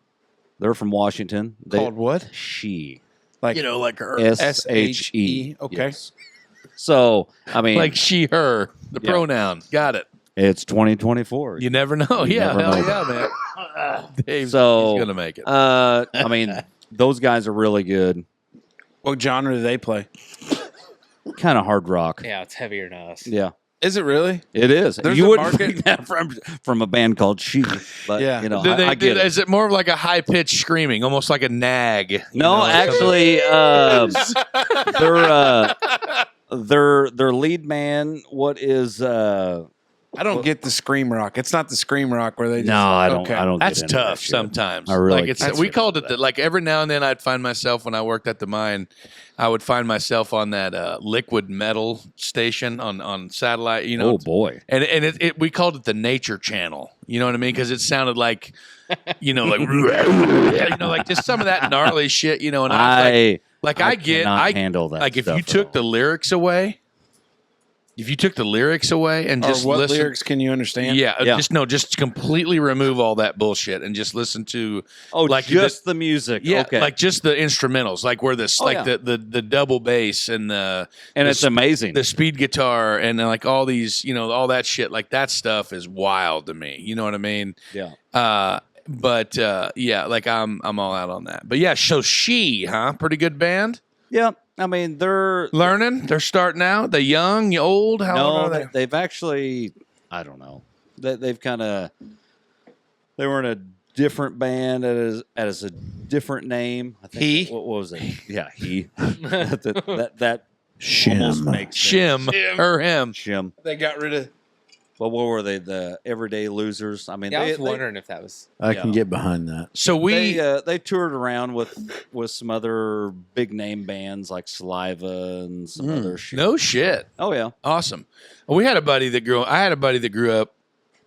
They're from Washington. Called what? She. Like, You know, like her, SHE. Okay. Yes. So, I mean, like she, her, the Yeah. pronoun. Got it. it's 2024. You never know. Yeah, never hell know. yeah, man. Dave's So, he's gonna make it. I mean, those guys are really good. What genre do they play? Kind of hard rock. Yeah, it's heavier than us. Yeah. Is it really? It is. There's You a wouldn't market- think that from a band called She, but Yeah. you know, Do I get it. Is it more of like a high pitched screaming, almost like a nag? you No, know, actually, their lead man. What is? I don't get the scream rock. It's not the scream rock where they just, No, I don't. Okay. I don't. That's get into that tough shit. sometimes. I really like it's can't we get called into it like every now and then I'd find myself when I worked at the mine, I would find myself on that liquid metal station on satellite. You know, Oh boy. and it we called it the nature channel. You know what I mean? Because it sounded like, you know, like you know, like just some of that gnarly shit. You know, and I cannot handle that. like if stuff you at took all. the lyrics away. If you took the lyrics away and Or just what listen, lyrics can you understand? yeah, Yeah. just completely remove all that bullshit and just listen to like just the music. yeah, Okay. like just the instrumentals, like where this, Oh, like yeah. the double bass and the It's amazing. the speed guitar and like all these, you know, all that shit. Like that stuff is wild to me. You know what I mean? yeah. But yeah, like I'm all out on that. But yeah, so She, pretty good band. Yeah. I mean, they're Learning, they're starting out. The young, the old. How old no, are they? they've actually. I don't know. They've kind of. They were in a different band as a different name. I think. He? What was it? Yeah, he. that almost makes sense. Shim or him. Shim. They got rid of. But what were they? The Everyday Losers. I mean, Yeah, I they, was wondering if that was. I can get behind that. So we they toured around with some other big name bands like Saliva and some other shit. no shit. Oh yeah. Awesome. Well, I had a buddy that grew up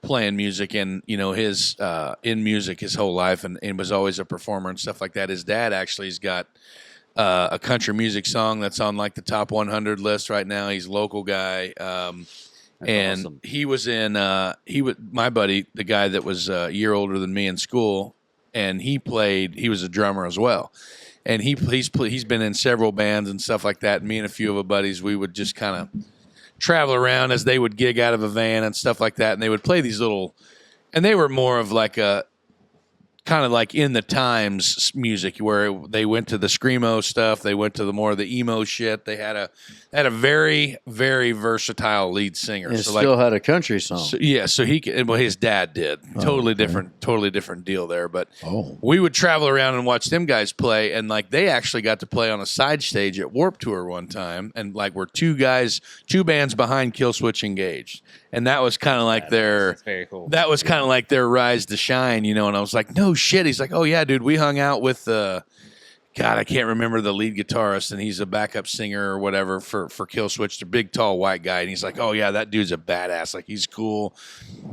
playing music and, you know, his in music his whole life and was always a performer and stuff like that. His dad actually has got a country music song that's on like the top 100 list right now. He's a local guy. And awesome. he was in my buddy, the guy that was a year older than me in school, and he was a drummer as well. And he's been in several bands and stuff like that. Me and a few of our buddies, we would just kind of travel around as they would gig out of a van and stuff like that. And they would play these little, and they were more of like a kind of like in the times music, where they went to the screamo stuff, they went to the more of the emo shit. They had a very, very versatile lead singer. It So still like, had a country song. so his dad did. Totally different deal there. But Oh. we would travel around and watch them guys play, and like they actually got to play on a side stage at Warped Tour one time, and like we're two bands behind Killswitch Engaged, and that was kind of like That's very cool. that was kind of like their rise to shine, you know. And I was like, no shit. He's like, oh yeah, dude, we hung out with God, I can't remember the lead guitarist, and he's a backup singer or whatever for Killswitch, the big, tall, white guy. And he's like, oh, yeah, that dude's a badass. Like, he's cool.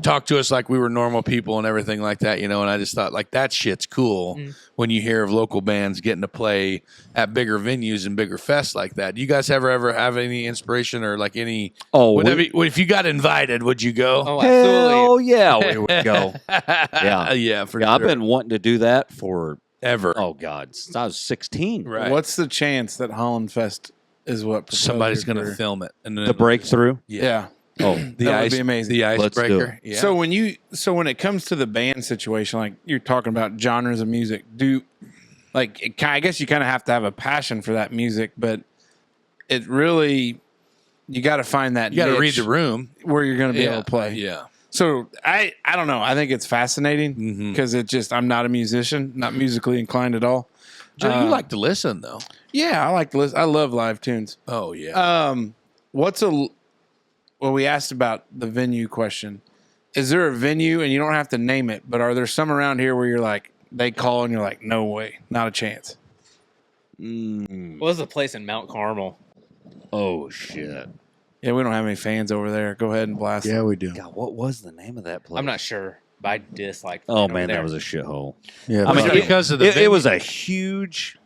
Talked to us like we were normal people and everything like that, you know. And I just thought, like, that shit's cool when you hear of local bands getting to play at bigger venues and bigger fests like that. Do you guys ever have any inspiration or, like, any... if you got invited, would you go? Oh, Hell absolutely. yeah, we would go. Yeah, yeah, for sure. I've been wanting to do that for Ever. oh god, since I was 16. Right. What's the chance that Holland Fest is what propels Somebody's your going to career? film it. And then The breakthrough. Yeah. Oh, The That would ice, be amazing. The Let's do icebreaker. it. Yeah. So when it comes to the band situation, like you're talking about genres of music, I guess you kind of have to have a passion for that music, but it really, you got to find that you got to read niche the room. where you're going to be able to play. Yeah. So I don't know. I think it's fascinating Mhm. because I'm not a musician, not musically inclined at all. Joe, you like to listen, though. Yeah, I like to listen. I love live tunes. Oh, yeah. We asked about the venue question. Is there a venue, and you don't have to name it, but are there some around here where you're like, they call and you're like, no way, not a chance? What was the place in Mount Carmel? oh shit. Yeah, we don't have any fans over there. Go ahead and blast. Yeah, we do. God, what was the name of that place? I'm not sure, but I disliked. Oh it over man, there. that was a shithole. Yeah, I mean, it- because of the it venue? was a huge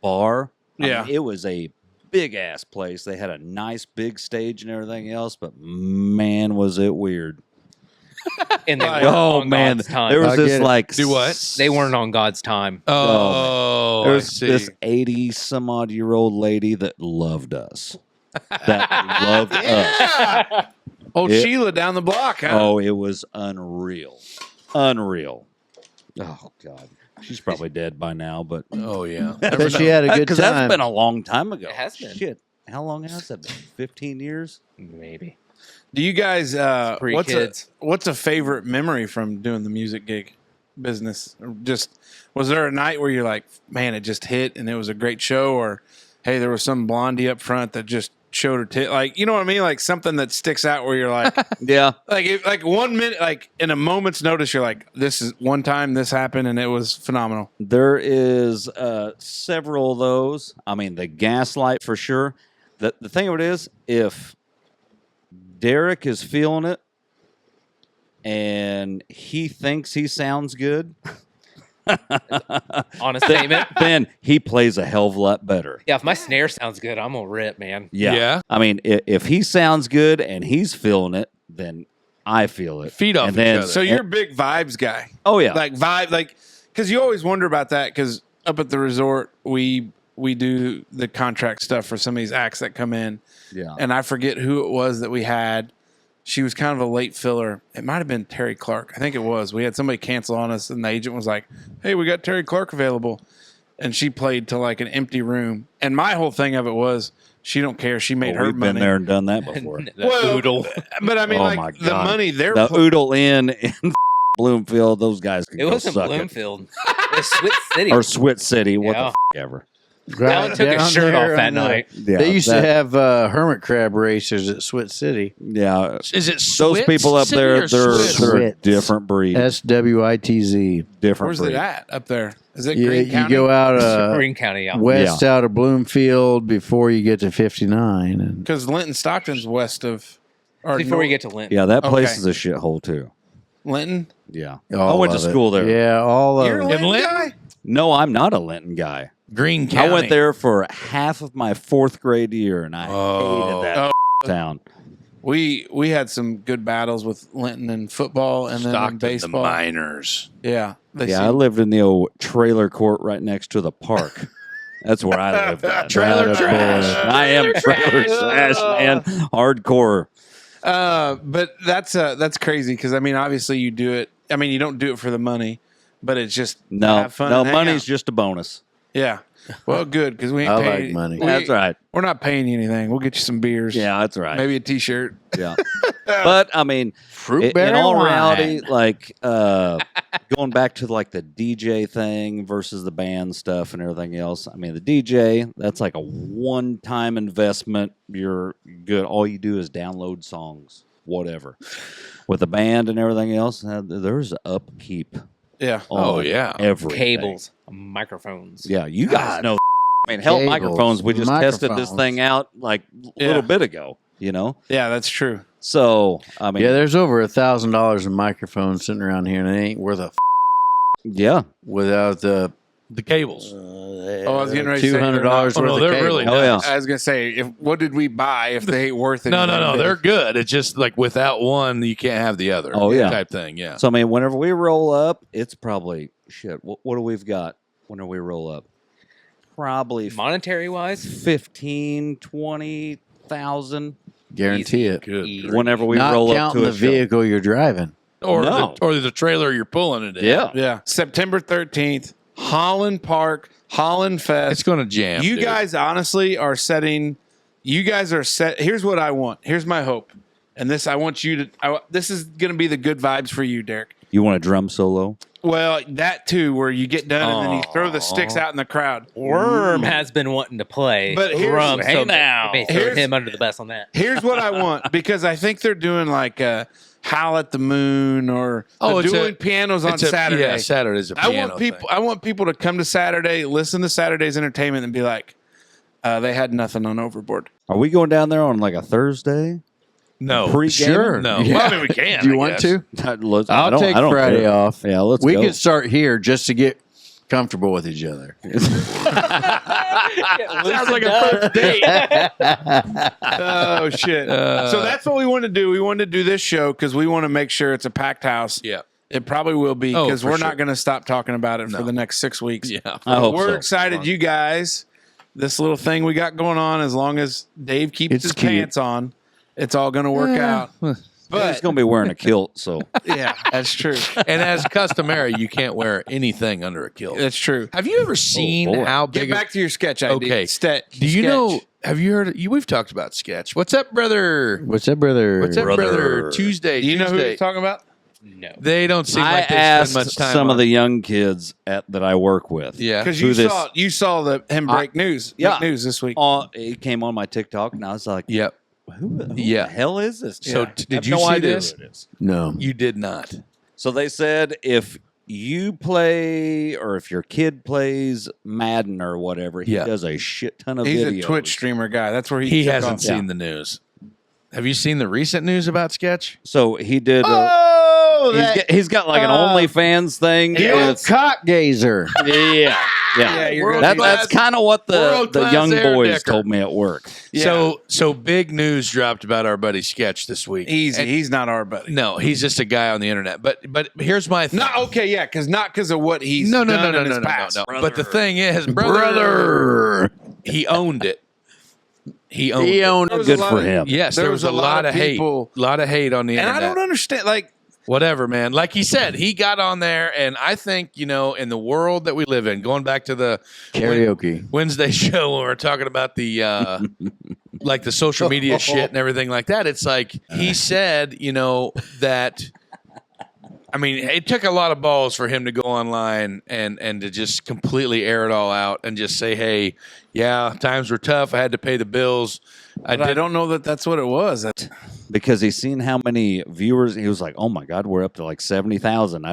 bar. I Yeah. mean, it was a big ass place. They had a nice big stage and everything else, but man, was it weird. And they weren't Oh on man, God's time. there was I this get it. like Do what? They weren't on God's time. Oh, There I was see. this 80 some odd year old lady that loved us. That loved us. Old It- Sheila down the block, huh? Oh, it was unreal. Unreal. Oh God. She's probably dead by now, but Oh, yeah. but she had a good because time. that's been a long time ago. It has been. Shit. How long has that been? 15 years? Maybe. Do you guys, Pre-kids. what's a favorite memory from doing the music gig business? Or just, was there a night where you're like, man, it just hit and it was a great show? Or, hey, there was some blondie up front that just showed her tit, like, you know what I mean? Like something that sticks out where you're like, Yeah. like 1 minute, like in a moment's notice, you're like, this is one time this happened and it was phenomenal. There is several of those. I mean, the Gaslight for sure. The thing of it is, if Derek is feeling it and he thinks he sounds good, Honest statement. then he plays a hell of a lot better. Yeah, if my snare sounds good, I'm gonna rip, man. Yeah. Yeah. I mean, if he sounds good and he's feeling it, then I feel it. Feed off And each then- other. So you're a big vibes guy. Oh, yeah. Like vibe, like, because you always wonder about that. Because up at the resort, we do the contract stuff for some of these acts that come in, yeah. and I forget who it was that we had. She was kind of a late filler. It might have been Terry Clark. I think it was. We had somebody cancel on us, and the agent was like, "Hey, we got Terry Clark available," and she played to like an empty room. And my whole thing of it was, she don't care. She made Well, her we've money. been there and done that before. The Well, oodle. But I mean, Oh, like my the God. money they're The put- Oodle Inn in Bloomfield, those guys can It go wasn't suck it. Bloomfield. It was Swit City. Or Swit City, what Yeah. the ever. Alan took his Down shirt there off that on the- night. Yeah, They used that- to have hermit crab racers at Swit City. Yeah, Is it those Switz people up City there, or they're Switz? a different breed. SWITZ. Different Where's breed. it at up there? Is it You, Greene you County? go out Greene County, yeah. west out of Bloomfield before you get to 59. And Because Linton Stockton's west of. Or Before north- we get to Linton. Yeah, that place Okay. is a shithole too. Linton. Yeah, all I went to of it. school there. Yeah, all of You're a it. Linton Linton? guy? No, I'm not a Linton guy. Green County. I went there for half of my 4th grade year, and I Oh. hated that town. We had some good battles with Linton in football and then in Stockton, the baseball. Miners. Yeah. They Yeah, I lived in the old trailer court right next to the park. That's where I lived at. Trailer trash. I am trailer trash, man. Hardcore. But that's crazy because I mean, obviously you do it. I mean, you don't do it for the money, but it's just to No, have fun. no, and hang money's out. just a bonus. Yeah. Well, good because we ain't I paying like money. That's right. We're not paying you anything. We'll get you some beers. Yeah, that's right. Maybe a T-shirt. Yeah. But I mean, Fruit in berry all wine. reality, like going back to like the DJ thing versus the band stuff and everything else. I mean, the DJ, that's like a one-time investment. You're good. All you do is download songs, whatever. With the band and everything else, there's upkeep. Yeah. Oh, on yeah. everything. Cables, microphones. Yeah, you guys know. I mean, hell, Cables, microphones. We just tested this microphones. thing out like a little bit ago. You know, Yeah, that's true. so I mean, Yeah, there's over $1,000 in microphones sitting around here, and it ain't worth a yeah. without the The cables. I was getting ready to say they're $200 not- worth Oh, no, of they're cable. really Oh yeah. I was gonna say, what did we buy if they ain't worth it? No, they're good. It's just like without one, you can't have the other. Oh, yeah. Type thing, yeah. So I mean, whenever we roll up, it's probably shit. What do we've got? Whenever we roll up, probably Monetary wise, 15, 20,000. Guarantee it. Good. Whenever we Not roll up counting to a the show. vehicle you're driving. Or, No. the trailer you're pulling it in. Yeah. Yeah. September 13th, Holland Park, Holland Fest. It's going to jam. You dude. guys honestly are setting. You guys are set. Here's what I want. Here's my hope. And this, I want you to. This is going to be the good vibes for you, Derek. You want a drum solo? Well, that too, where you get done and then you throw the sticks out in the crowd. Worm has been wanting to play. But here's- Drum, hey so now. may throw Here's- him under the bus on that. Here's what I want because I think they're doing like Howl at the Moon or it's doing pianos on Saturday. Yeah, Saturday's a I piano want people. thing. I want people to come to Saturday, listen to Saturday's entertainment, and be like, they had nothing on Overboard. Are we going down there on like a Thursday? No. Pre-game? Sure. No. Yeah. Well, I mean, we can. Do you I want guess. to? I'll take Friday care. off. Yeah, let's We go. could start here just to get comfortable with each other. Sounds like a first date. Oh shit! So that's what we want to do. We want to do this show because we want to make sure it's a packed house. Yeah. It probably will be Oh, because for we're sure. not going to stop talking about it for the next 6 weeks. Yeah. I hope We're so. excited, you guys. This little thing we got going on, as long as Dave keeps It's his cute. pants on, it's all going to work out. But But he's going to be wearing a kilt, so yeah, that's true. And as customary, you can't wear anything under a kilt. That's true. Have you ever seen boy. how Get big? back to your sketch idea. Okay. Sketch. Do you know? Have you heard? We've talked about sketch. What's up, brother? What's up, brother? What's up, brother? Tuesday. Do you know who Tuesday. you're talking about? No. They don't seem I like they asked spend much time. some on of the young kids that I work with. Yeah. Because Who you this- saw him break news. yeah. Break news this week. It came on my TikTok, and I was like, Yep. who Yeah. the hell is this? So guy? did I have you no see idea this? who it is. No. You did not. So they said if you play or if your kid plays Madden or whatever, he Yeah. does a shit ton of He's videos. a Twitch streamer guy. That's where He took hasn't off. seen the news. Have you seen the recent news about sketch? So he did. Oh, He's got like an OnlyFans thing. the old with- cock gazer. yeah. Yeah, you're World gonna class- That's kind of what the world-class young air boys decker. told me at work. Yeah. So big news dropped about our buddy Sketch this week. easy. And- He's not our buddy. no, he's just a guy on the internet. But here's my thing. Not okay. Yeah, not because of what he's No, done no, in his no, no, past. no. But the thing is, brother, he owned it. He owned He it. owned There was Good a lot for of- him. Yes, there was a lot of hate. people, A lot of hate on the and internet. I don't understand. Like, Whatever, man. Like he said, he got on there, and I think, in the world that we live in, going back to the Karaoke. Wednesday show when we were talking about the like the social media shit and everything like that, it's like he said, that I mean, it took a lot of balls for him to go online and to just completely air it all out and just say, hey, yeah, times were tough. I had to pay the bills. I don't know that that's what it was. Because he's seen how many viewers. He was like, oh my God, we're up to like 70,000.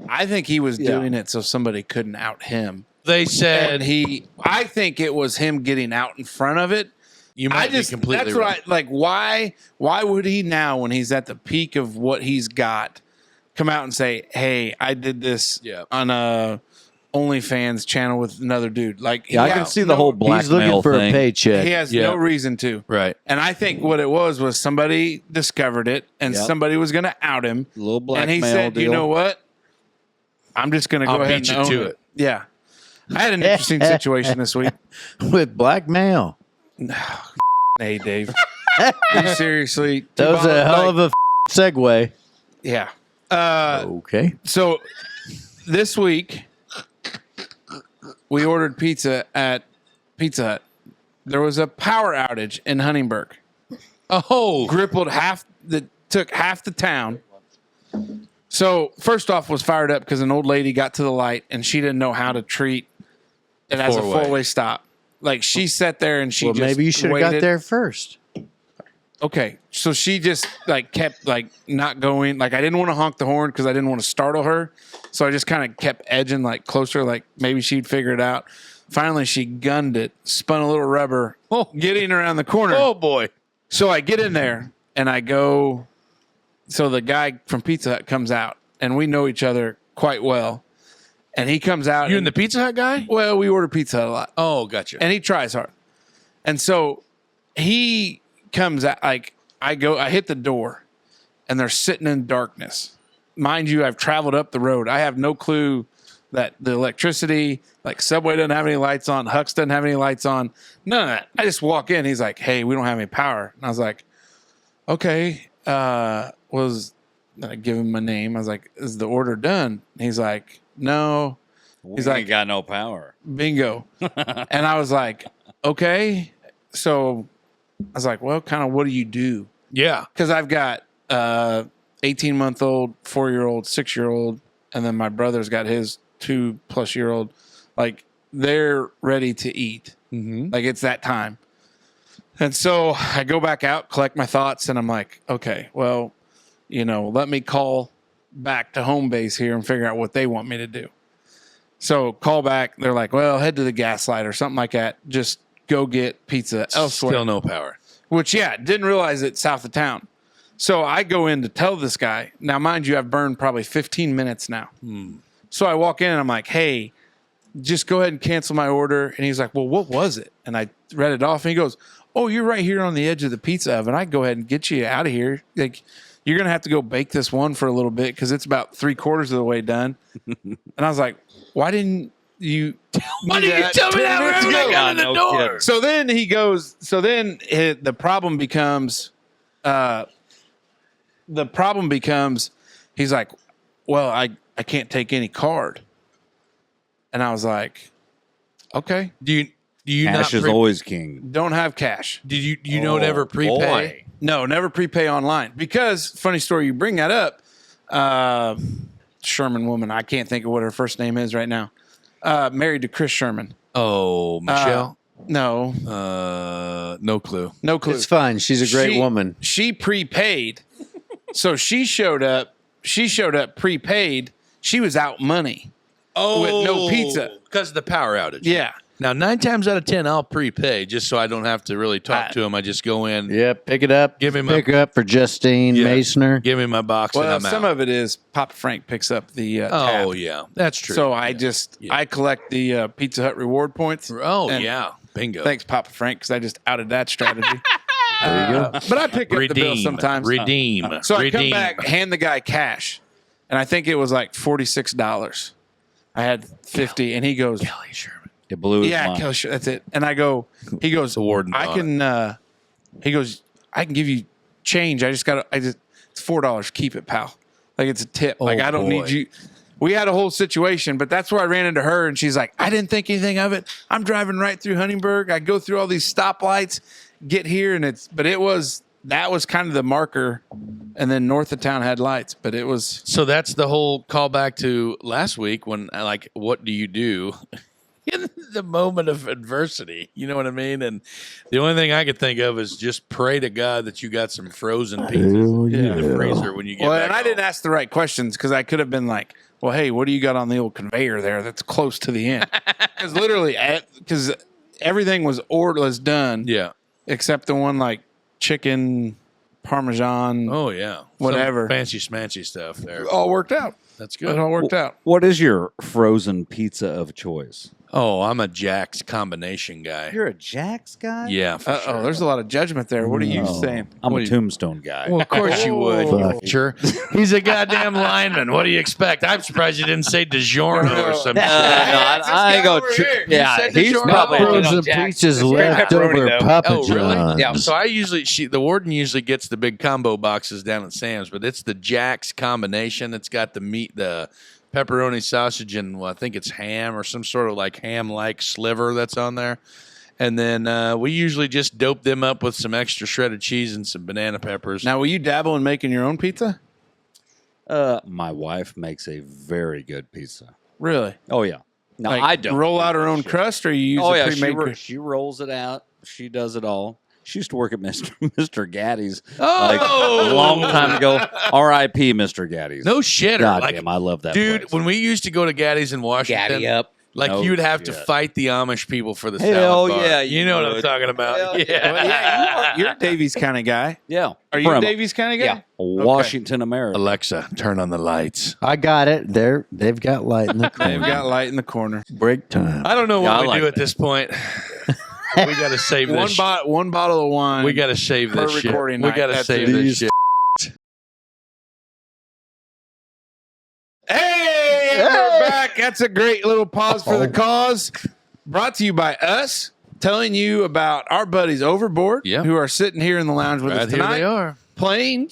I think he was doing it so somebody couldn't out him. They said And I think it was him getting out in front of it. you might be completely that's right. right. Like, why would he now, when he's at the peak of what he's got, come out and say, "Hey, I did this on a OnlyFans channel with another dude"? Like, I can see the whole He's blackmail looking for thing. a paycheck. He has Yeah. no reason to. Right. And I think what it was somebody discovered it, and Yep. somebody was going to out him. Little blackmail And he said, deal. "You know what? I'm just going to I'll go ahead beat and you own to it." it. Yeah. I had an interesting situation this week. With blackmail. Hey, Dave. Are you seriously? That was a hell of a segue. Yeah. Okay. So this week we ordered pizza at Pizza Hut. There was a power outage in Huntingburg. Oh, Took half the town. So first off, was fired up because an old lady got to the light and she didn't know how to treat it as a four-way stop. Like she sat there and she maybe you should have got there first. Okay, so she just like kept like not going. Like I didn't want to honk the horn because I didn't want to startle her. So I just kind of kept edging like closer, like maybe she'd figure it out. Finally, she gunned it, spun a little rubber, getting around the corner. Oh boy! So I get in there and I go. So the guy from Pizza Hut comes out, and we know each other quite well. And he comes out. You and the Pizza Hut guy? Well, we order Pizza Hut a lot. Oh, gotcha. And he tries hard. And so he comes out, like, I hit the door, and they're sitting in darkness. Mind you, I've traveled up the road. I have no clue that the electricity, like Subway doesn't have any lights on, Huck's doesn't have any lights on, none of that. I just walk in. He's like, hey, we don't have any power. And I was like, okay. I give him my name. I was like, is the order done? He's like, no. He's like, got no power. Bingo. And I was like, okay. So I was like, well, kind of what do you do? Yeah. Because I've got 18-month-old, 4-year-old, 6-year-old, and then my brother's got his 2+-year-old. Like, they're ready to eat. Mm-hmm. Like, it's that time. And so I go back out, collect my thoughts, and I'm like, okay, well, let me call back to home base here and figure out what they want me to do. So call back. They're like, well, head to the Gaslight or something like that. Just go get pizza elsewhere. Still no power. Which, didn't realize it's south of town. So I go in to tell this guy. Now, mind you, I've burned probably 15 minutes now. So I walk in and I'm like, hey, just go ahead and cancel my order. And he's like, well, what was it? And I read it off and he goes, oh, you're right here on the edge of the pizza oven. I can go ahead and get you out of here. Like, you're going to have to go bake this one for a little bit because it's about 3/4 of the way done. And I was like, why didn't you tell me that? Tell me that when I got in the door? So then he goes, the problem becomes, he's like, well, I can't take any card. And I was like, okay. Do you Cash not is always king. Don't have cash. Did you don't ever prepay? Boy. No, never prepay online. Because, funny story, you bring that up, Sherman woman, I can't think of what her first name is right now, married to Chris Sherman. Oh, Michelle? No. No clue. No clue. It's fine. She's a great woman. She prepaid. So she showed up prepaid. She was out money. With no pizza. Because of the power outage. Yeah. Now, 9 times out of 10, I'll prepay just so I don't have to really talk to him. I just go in. Yeah, pick it up. Pick her up for Justine Masner. Give me my box and I'm some out. of it is Papa Frank picks up the Oh, tab. yeah. That's true. So I collect the Pizza Hut reward points. Oh, And yeah. Bingo. Thanks, Papa Frank, because I just outed that strategy. There you go. But I pick up the bill sometimes. Redeem. So I come back, hand the guy cash, and I think it was like $46. I had 50, and he goes, Kelly Sherman. It blew his "Yeah, mind. Kelly, that's it." And he goes, The warden. "I can." He goes, "I can give you change. It's $4. Keep it, pal. Like it's a tip. Like I don't need you." We had a whole situation, but that's where I ran into her, and she's like, "I didn't think anything of it. I'm driving right through Huntingburg. I go through all these stoplights, get here, and that was kind of the marker." And then north of town had lights, but it was. So that's the whole callback to last week when what do you do in the moment of adversity? You know what I mean? And the only thing I could think of is just pray to God that you got some frozen pizzas in the freezer when you get back And I home. didn't ask the right questions because I could have been like, well, hey, what do you got on the old conveyor there that's close to the end? Because literally, because everything was done. Yeah. Except the one like chicken, Parmesan. Oh, yeah. Whatever. Some fancy smancy stuff there. All worked out. That's It good. all worked out. What is your frozen pizza of choice? Oh, I'm a Jack's combination guy. You're a Jack's guy? Yeah, for sure. There's a lot of judgment there. What are you saying? I'm What a do you- tombstone guy. Well, of course you would. Fuck. Sure. He's a goddamn lineman. What do you expect? I'm surprised you didn't say DiGiorno or some shit. I ain't go. Yeah, said he's DiGiorno. probably. Frozen Jack's. pizzas left Pepperoni, over though. Papa Oh, really? John's. Yeah. So the warden usually gets the big combo boxes down at Sam's, but it's the Jack's combination. It's got the meat, the pepperoni sausage and I think it's ham or some sort of like ham-like sliver that's on there. And then we usually just dope them up with some extra shredded cheese and some banana peppers. Now, will you dabble in making your own pizza? My wife makes a very good pizza. Really? Oh yeah. No, Like, I don't roll do out that her own shit. crust, or you use Oh a yeah, pre-made she rolls it out. She does it all. She used to work at Mr. Gaddy's Oh! like a long time ago. R.I.P. Mr. Gaddy's. No shitter. God Like, damn, I love that dude, place. when we used to go to Gaddy's in Washington, Gaddy up. like No you would have to shit. fight the Amish people for the Hell salad bar. yeah, you you know what I'm would. talking about. Hell yeah. Well, yeah, you're a Davies kind of guy. Yeah. Are you a From Davies kind of guy? Yeah. Washington, America. Alexa, turn on the lights. I got it. They've got light in the corner. They've got light in the corner. break time. I don't know what Yeah, I we like do at that. this point. We got to save this. One bottle of wine. We got to save per this shit. recording We night. got to That's save it. this shit. Hey, we're back. That's a great little pause for the cause. Brought to you by us, telling you about our buddies Overboard, Yep. who are sitting here in the lounge with us Right here tonight. they are. Playing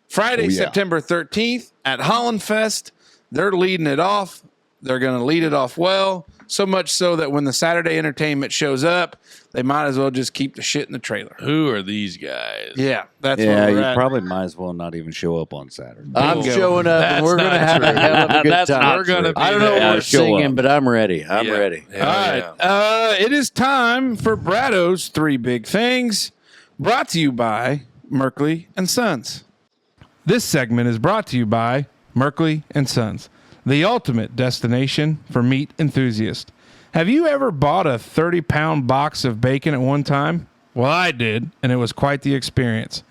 Friday, Oh, yeah. September 13th at Holland Fest. They're leading it off. They're going to lead it off well, so much so that when the Saturday entertainment shows up, they might as well just keep the shit in the trailer. Who are these guys? Yeah, that's Yeah, where you we're at. probably might as well not even show up on Saturday. I'm Bingo. showing up, That's and we're going to not have a true. hell of a good That's time. not We're gonna true. I don't know Yeah, what we're show singing, up. but I'm ready. I'm Yeah. ready. Hell All right. yeah. It is time for Brado's Three Big Things, brought to you by Merkley and Sons. This segment is brought to you by Merkley and Sons, the ultimate destination for meat enthusiasts. Have you ever bought a 30-pound box of bacon at one time? Well, I did, and it was quite the experience.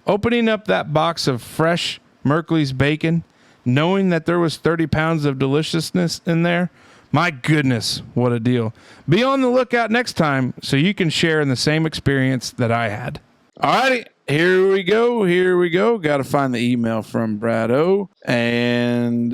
Opening up that box of fresh Merkley's bacon, knowing that there was 30 pounds of deliciousness in there, my goodness, what a deal. Be on the lookout next time so you can share in the same experience that I had. All righty, here we go. Got to find the email from Brado. And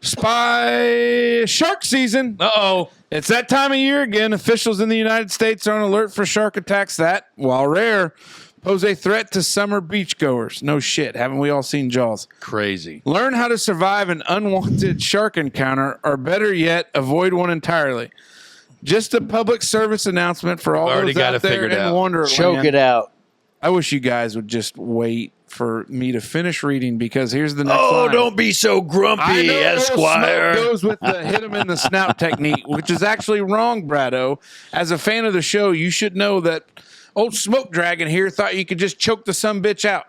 Spy shark season. Uh-oh. It's that time of year again. Officials in the United States are on alert for shark attacks that, while rare, pose a threat to summer beachgoers. No shit. Haven't we all seen Jaws? Crazy. Learn how to survive an unwanted shark encounter, or better yet, avoid one entirely. Just a public service announcement for all Already those got out it there figured in out. Wonderland. Choke it out. I wish you guys would just wait for me to finish reading, because here's the next Oh, line. don't be so grumpy, I know Esquire. Smoke goes with the hit him in the snout technique, which is actually wrong, Brado. As a fan of the show, you should know that old Smoke Dragon here thought you could just choke the sumbitch out.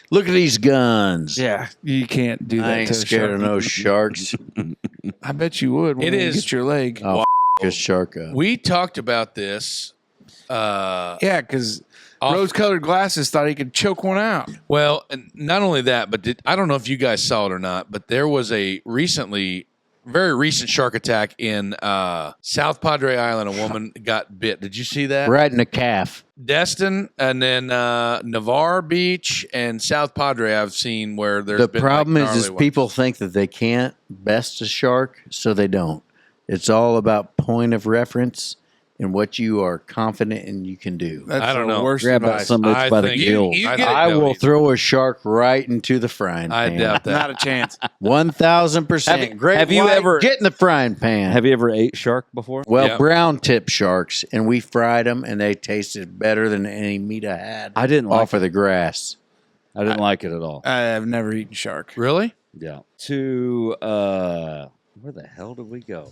Look at these guns. Yeah, you can't do that. I ain't to a scared of shark. no sharks. I bet you would. When It you is- get your leg. Oh, a shark up. We talked about this. Yeah, because Off- rose-colored glasses thought he could choke one out. Well, and not only that, but I don't know if you guys saw it or not, but there was a very recent shark attack in South Padre Island. A woman got bit. Did you see that? Right in the calf. Destin and then Navarre Beach and South Padre I've seen where there's The been problem like is gnarly ones. people think that they can't best a shark, so they don't. It's all about point of reference and what you are confident in you can do. That's I don't the know. worst Grab that advice. some bitch I by the think- gills. You I get think I they'll will eat- throw a shark right into the frying I pan. doubt that. Not a chance. 1,000%. Great have you white, ever- get in the frying pan? Have you ever ate shark before? Well, Yeah. brown tip sharks, and we fried them, and they tasted better than any meat I had. I didn't like off of the grass. I didn't like it at all. I have never eaten shark. Really? Yeah. To where the hell did we go?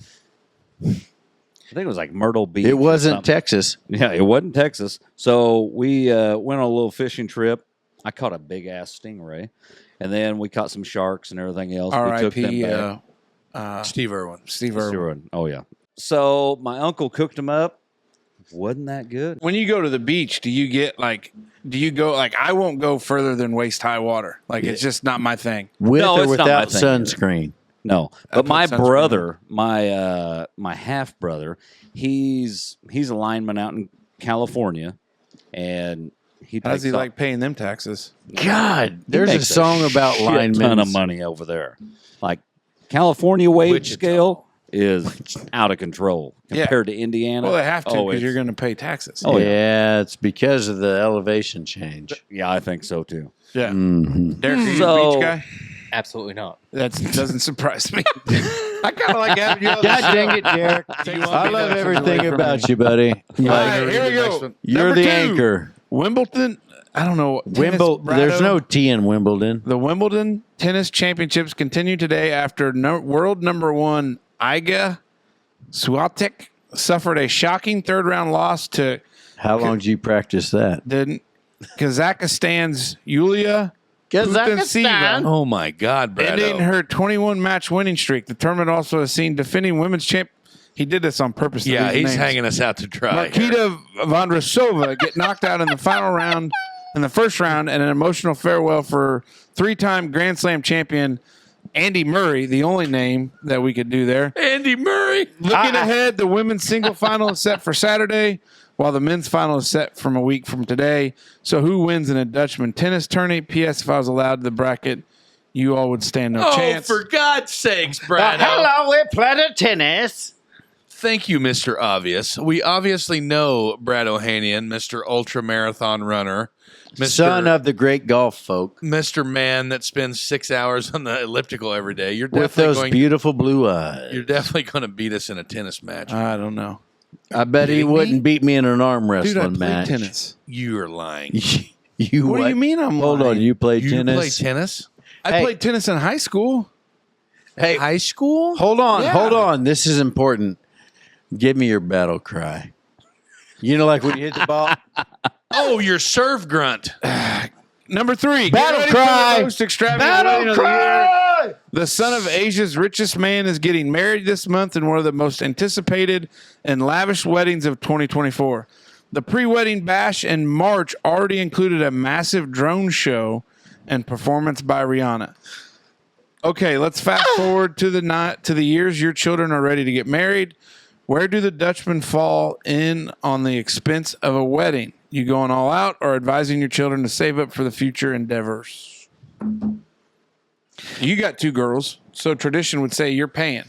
I think it was like Myrtle Beach. It or wasn't something. Texas. Yeah, it wasn't Texas. So we went on a little fishing trip. I caught a big ass stingray, and then we caught some sharks and everything else. We took them R.I.P. back. Steve Irwin. Steve Irwin. Sure. Oh yeah. So my uncle cooked them up. Wasn't that good? When you go to the beach, do you go like, I won't go further than waist high water. Like, it's just not my thing. With No, or it's not my without thing either. sunscreen. No, I but put my sunscreen brother, my half brother, he's a lineman out in California, and he How does takes he off- like paying them taxes? God, there's a makes song about shit linemen. ton of money over there. Like California wage Wichita. scale is out of control Yeah. compared to Indiana. Well, they have to, because it's- you're going to pay taxes. Oh, yeah. yeah, it's because of the elevation change. Yeah, I think so too. Yeah. Mhm. Derek, are you So- a beach guy? Absolutely not. That doesn't surprise me. I kind of like having you on the God show. dang it, Derek. I love everything about you, buddy. All right, here we go. You're Number the 2, anchor. Wimbledon. I don't know. Tennis, There's Brado. no T in Wimbledon. The Wimbledon Tennis Championships continue today after world number 1 Iga Swiatek suffered a shocking third-round loss to How long did you practice that? Kazakhstan's Yulia Putintseva, Oh my God, ending Brado. her 21-match winning streak. The tournament also has seen defending women's champ. He did this on purpose. Yeah, these he's names. hanging us out to dry. Marketa Vondrasova get knocked out in the final round, in the first round, and an emotional farewell for 3-time Grand Slam champion Andy Murray, the only name that we could do there. Andy Murray. Looking ahead, the women's single final is set for Saturday, while the men's final is set from a week from today. So who wins in a Dutchman tennis tourney? P.S. If I was allowed to the bracket, you all would stand no chance. For God's sakes, Brado. Hello, we're playing tennis. Thank you, Mr. Obvious. We obviously know Brad Ohanian, Mr. Ultra Marathon Runner, Son of the great golf folk. Mr. Man that spends 6 hours on the elliptical every day. You're With definitely those going. beautiful blue eyes. You're definitely going to beat us in a tennis match. I don't know. I bet he wouldn't beat me in an arm Dude, I wrestling play match. tennis. You are lying. You What do you mean I'm Hold lying? on, you play You tennis? play tennis? I Hey. played tennis in high school. Hey, High school? hold on, Yeah. hold on. This is important. Give me your battle cry. You know, like when you hit the ball. Oh, your serve grunt. Number 3. Battle get ready for cry. the most extravagant Battle wedding of the year. cry! The son of Asia's richest man is getting married this month in one of the most anticipated and lavish weddings of 2024. The pre-wedding bash in March already included a massive drone show and performance by Rihanna. Okay, let's fast forward to the years your children are ready to get married. Where do the Dutchmen fall in on the expense of a wedding? You going all out or advising your children to save up for the future endeavors? You got 2 girls, so tradition would say you're paying.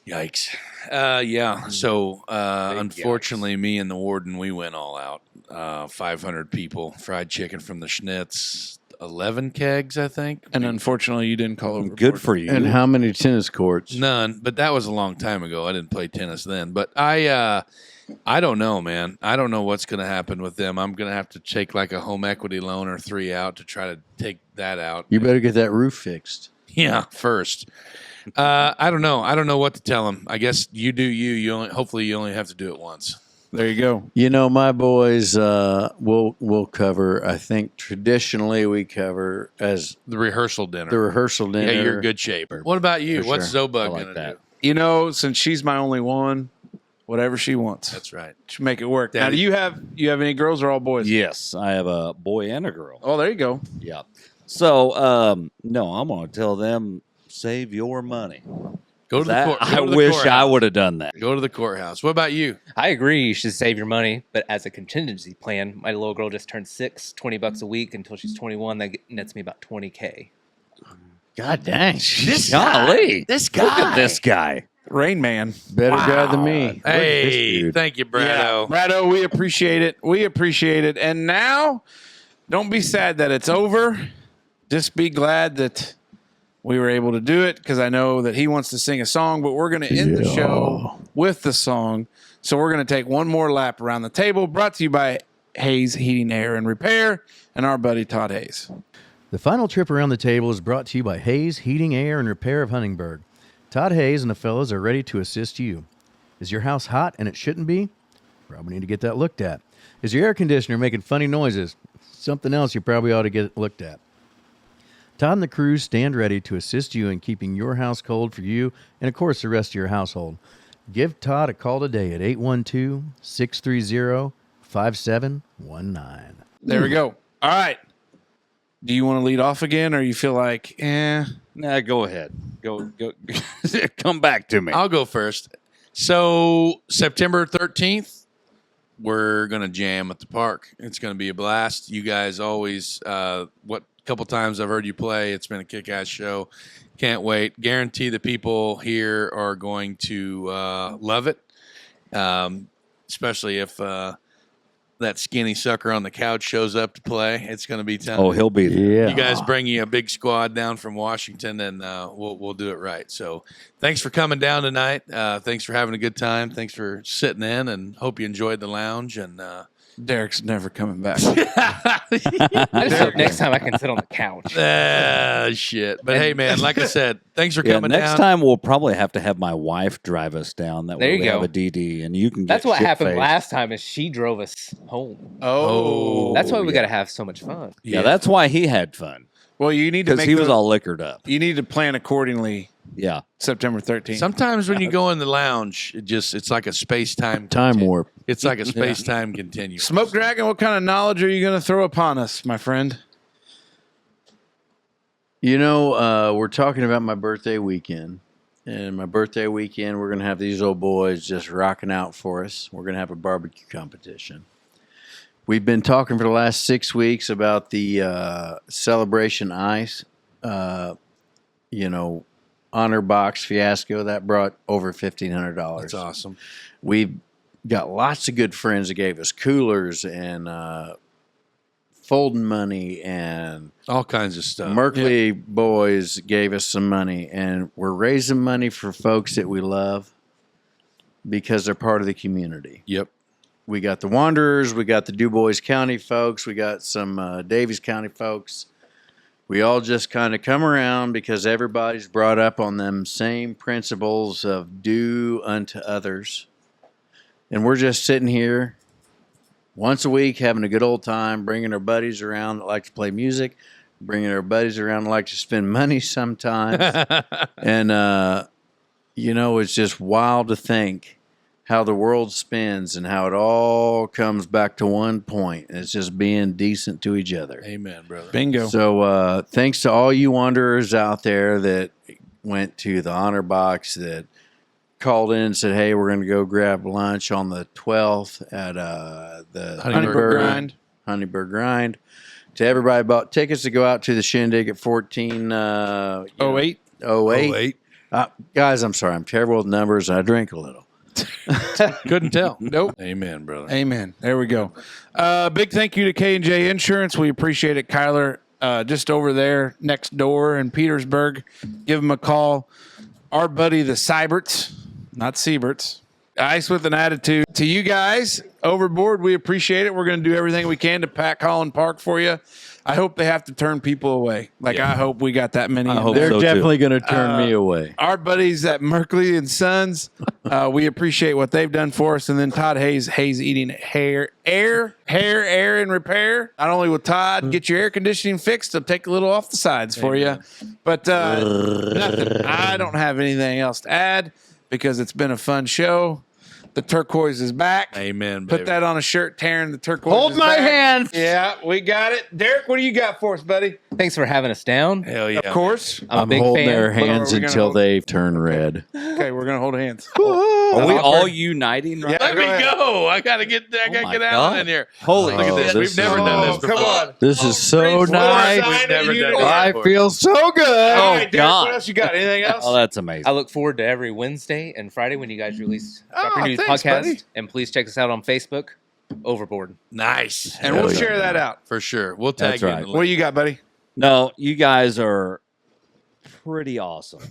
Yikes. Yeah. So, unfortunately, me and the warden, we went all out. 500 people, fried chicken from the Schnitz, 11 kegs, I think. And unfortunately, you didn't call over. Good for you. And how many tennis courts? None, but that was a long time ago. I didn't play tennis then. But I don't know, man. I don't know what's going to happen with them. I'm going to have to take like a home equity loan or 3 out to try to take that out. You better get that roof fixed. Yeah, first. I don't know. I don't know what to tell them. I guess you do you. Hopefully you only have to do it once. There you go. You know, my boys will cover. I think traditionally we cover as The rehearsal dinner. the rehearsal dinner. Yeah, you're in good shape. What about you? For What's sure. Zobug I like going to that. do? You know, since she's my only one, whatever she wants, That's right. to make it work. Now, Daddy. do you have any girls or all boys? Yes, I have a boy and a girl. Oh, there you go. Yeah. So, no, I'm going to tell them save your money. Go to the That- court. I wish I would have done that. Go to the courthouse. What about you? I agree you should save your money, but as a contingency plan, my little girl just turned 6, $20 a week until she's 21. That nets me about $20K. God dang. Golly. This Look at this guy. Rain Man. Better guy than me. Look at this Hey, dude. thank you, Brado. Brado, we appreciate it. We appreciate it. And now, don't be sad that it's over. Just be glad that we were able to do it, because I know that he wants to sing a song, but we're going to end the show with the song. So we're going to take one more lap around the table, brought to you by Hayes Heating, Air, and Repair and our buddy Todd Hayes. The final trip around the table is brought to you by Hayes Heating, Air, and Repair of Huntingburg. Todd Hayes and the fellows are ready to assist you. Is your house hot and it shouldn't be? Probably need to get that looked at. Is your air conditioner making funny noises? Something else you probably ought to get looked at. Todd and the crew stand ready to assist you in keeping your house cold for you and, of course, the rest of your household. Give Todd a call today at 812-630-5719. There we go. All right. Do you want to lead off again, or you feel like, Nah, go ahead. Go. Come back to me. I'll go first. So September 13th, we're going to jam at the park. It's going to be a blast. You guys always, couple times I've heard you play, it's been a kick-ass show. Can't wait. Guarantee the people here are going to love it, especially if that skinny sucker on the couch shows up to play, it's going to be time. Oh, he'll be there. Yeah. You guys bring you a big squad down from Washington, and we'll do it right. So, thanks for coming down tonight. Thanks for having a good time. Thanks for sitting in, and hope you enjoyed the lounge. And Derek's never coming back. I just hope next time I can sit on the couch. Shit. But hey, man, like I said, thanks for Yeah, coming next down. time we'll probably have to have my wife drive us down. That There way you we have go. a DD, and you can. That's get what happened shit-faced. last time is she drove us home. Oh, That's why we got to have so much fun. Yeah, that's why he had fun well. You need to because make he was the- all liquored up. You need to plan accordingly. Yeah, September 13th. Sometimes when you go in the lounge, it's like a space-time Time warp. It's like a space-time continuum. Smoke Dragon, what kind of knowledge are you going to throw upon us, my friend? You know, we're talking about my birthday weekend. And my birthday weekend, we're going to have these old boys just rocking out for us. We're going to have a barbecue competition. We've been talking for the last 6 weeks about the Celebration Ice, honor box fiasco that brought over $1,500. That's awesome. We've got lots of good friends that gave us coolers and folding money, and All kinds of stuff. Merkley boys gave us some money, and we're raising money for folks that we love because they're part of the community. Yep. We got the Wanderers, we got the DuBois County folks, we got some Davies County folks. We all just kind of come around because everybody's brought up on them same principles of do unto others. And we're just sitting here once a week having a good old time, bringing our buddies around that like to play music, bringing our buddies around that like to spend money sometimes. And, it's just wild to think how the world spins and how it all comes back to one point. And it's just being decent to each other. Amen, brother. Bingo. So thanks to all you Wanderers out there that went to the honor box, that called in and said, hey, we're going to go grab lunch on the 12th at the Huntingburg Grind. To everybody bought tickets to go out to the shindig at 1408. 08. Guys, I'm sorry. I'm terrible with numbers. I drink a little. Couldn't tell. Nope. Amen, brother. Amen. There we go. Big thank you to K&J Insurance. We appreciate it. Kyler, just over there next door in Petersburg. Give him a call. Our buddy, the Seiberts, not Sieberts. Ice with an attitude. To you guys, Overboard, we appreciate it. We're going to do everything we can to pack Holland Park for you. I hope they have to turn people away. I hope we got that many. I hope They're so, definitely going to turn me away. Our buddies at Merkley and Sons, we appreciate what they've done for us. And then Todd Hayes Eating Air and Repair. Not only will Todd get your air conditioning fixed, they'll take a little off the sides for you. But nothing. I don't have anything else to add because it's been a fun show. The turquoise is back. Amen, Put baby. that on a shirt, Taryn. The turquoise Hold is my back. hand. Yeah, we got it. Derek, what do you got for us, buddy? Thanks for having us down. Hell yeah. Of course. I'm a I'm big holding fan. their But are hands we gonna until hold- they turn red. Okay, we're going to hold hands. Are we Awkward. all uniting? Right Yeah. Let me Go ahead. go. I gotta get my get Alan God. in here. Holy Look at Oh, this. this We've never is- done this Oh, before. come on. This is so Great nice. sign We've of never done unity. this I before. feel so good. All right, Derek, God. what else you got? Anything else? Oh, that's amazing. I look forward to every Wednesday and Friday when you guys drop your new thanks, podcast. buddy. And please check us out on Facebook, Overboard. Nice. And Hell we'll yeah. share that out. For sure. We'll tag That's you in right. the What do link. you got, buddy? No, you guys are pretty awesome.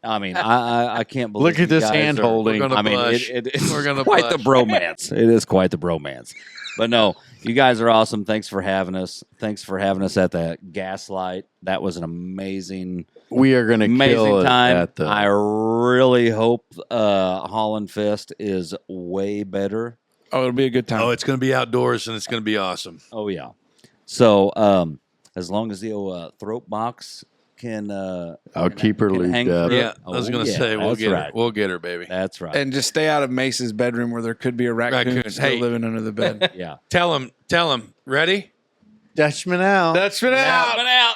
I mean, I can't believe. Look at you this guys hand are- holding. We're gonna I mean, blush. it's We're gonna quite the blush. bromance. It is quite the bromance. But no, you guys are awesome. Thanks for having us. Thanks for having us at the Gaslight. That was an amazing We are going to kill amazing it time. at the. I really hope Holland Fest is way better. Oh, it'll be a good time. Oh, it's gonna be outdoors and it's gonna be awesome. Oh yeah. So as long as the throat box can, I'll keep her can lubed hang up. through. Yeah. I was Oh, gonna yeah, say we'll that's get her. right. We'll get her, baby. That's right. And just stay out of Mace's bedroom where there could be a raccoon, Raccoon. still Hey. living under the bed. Yeah. Tell him. Ready? Dutchman out. That's been out. Out.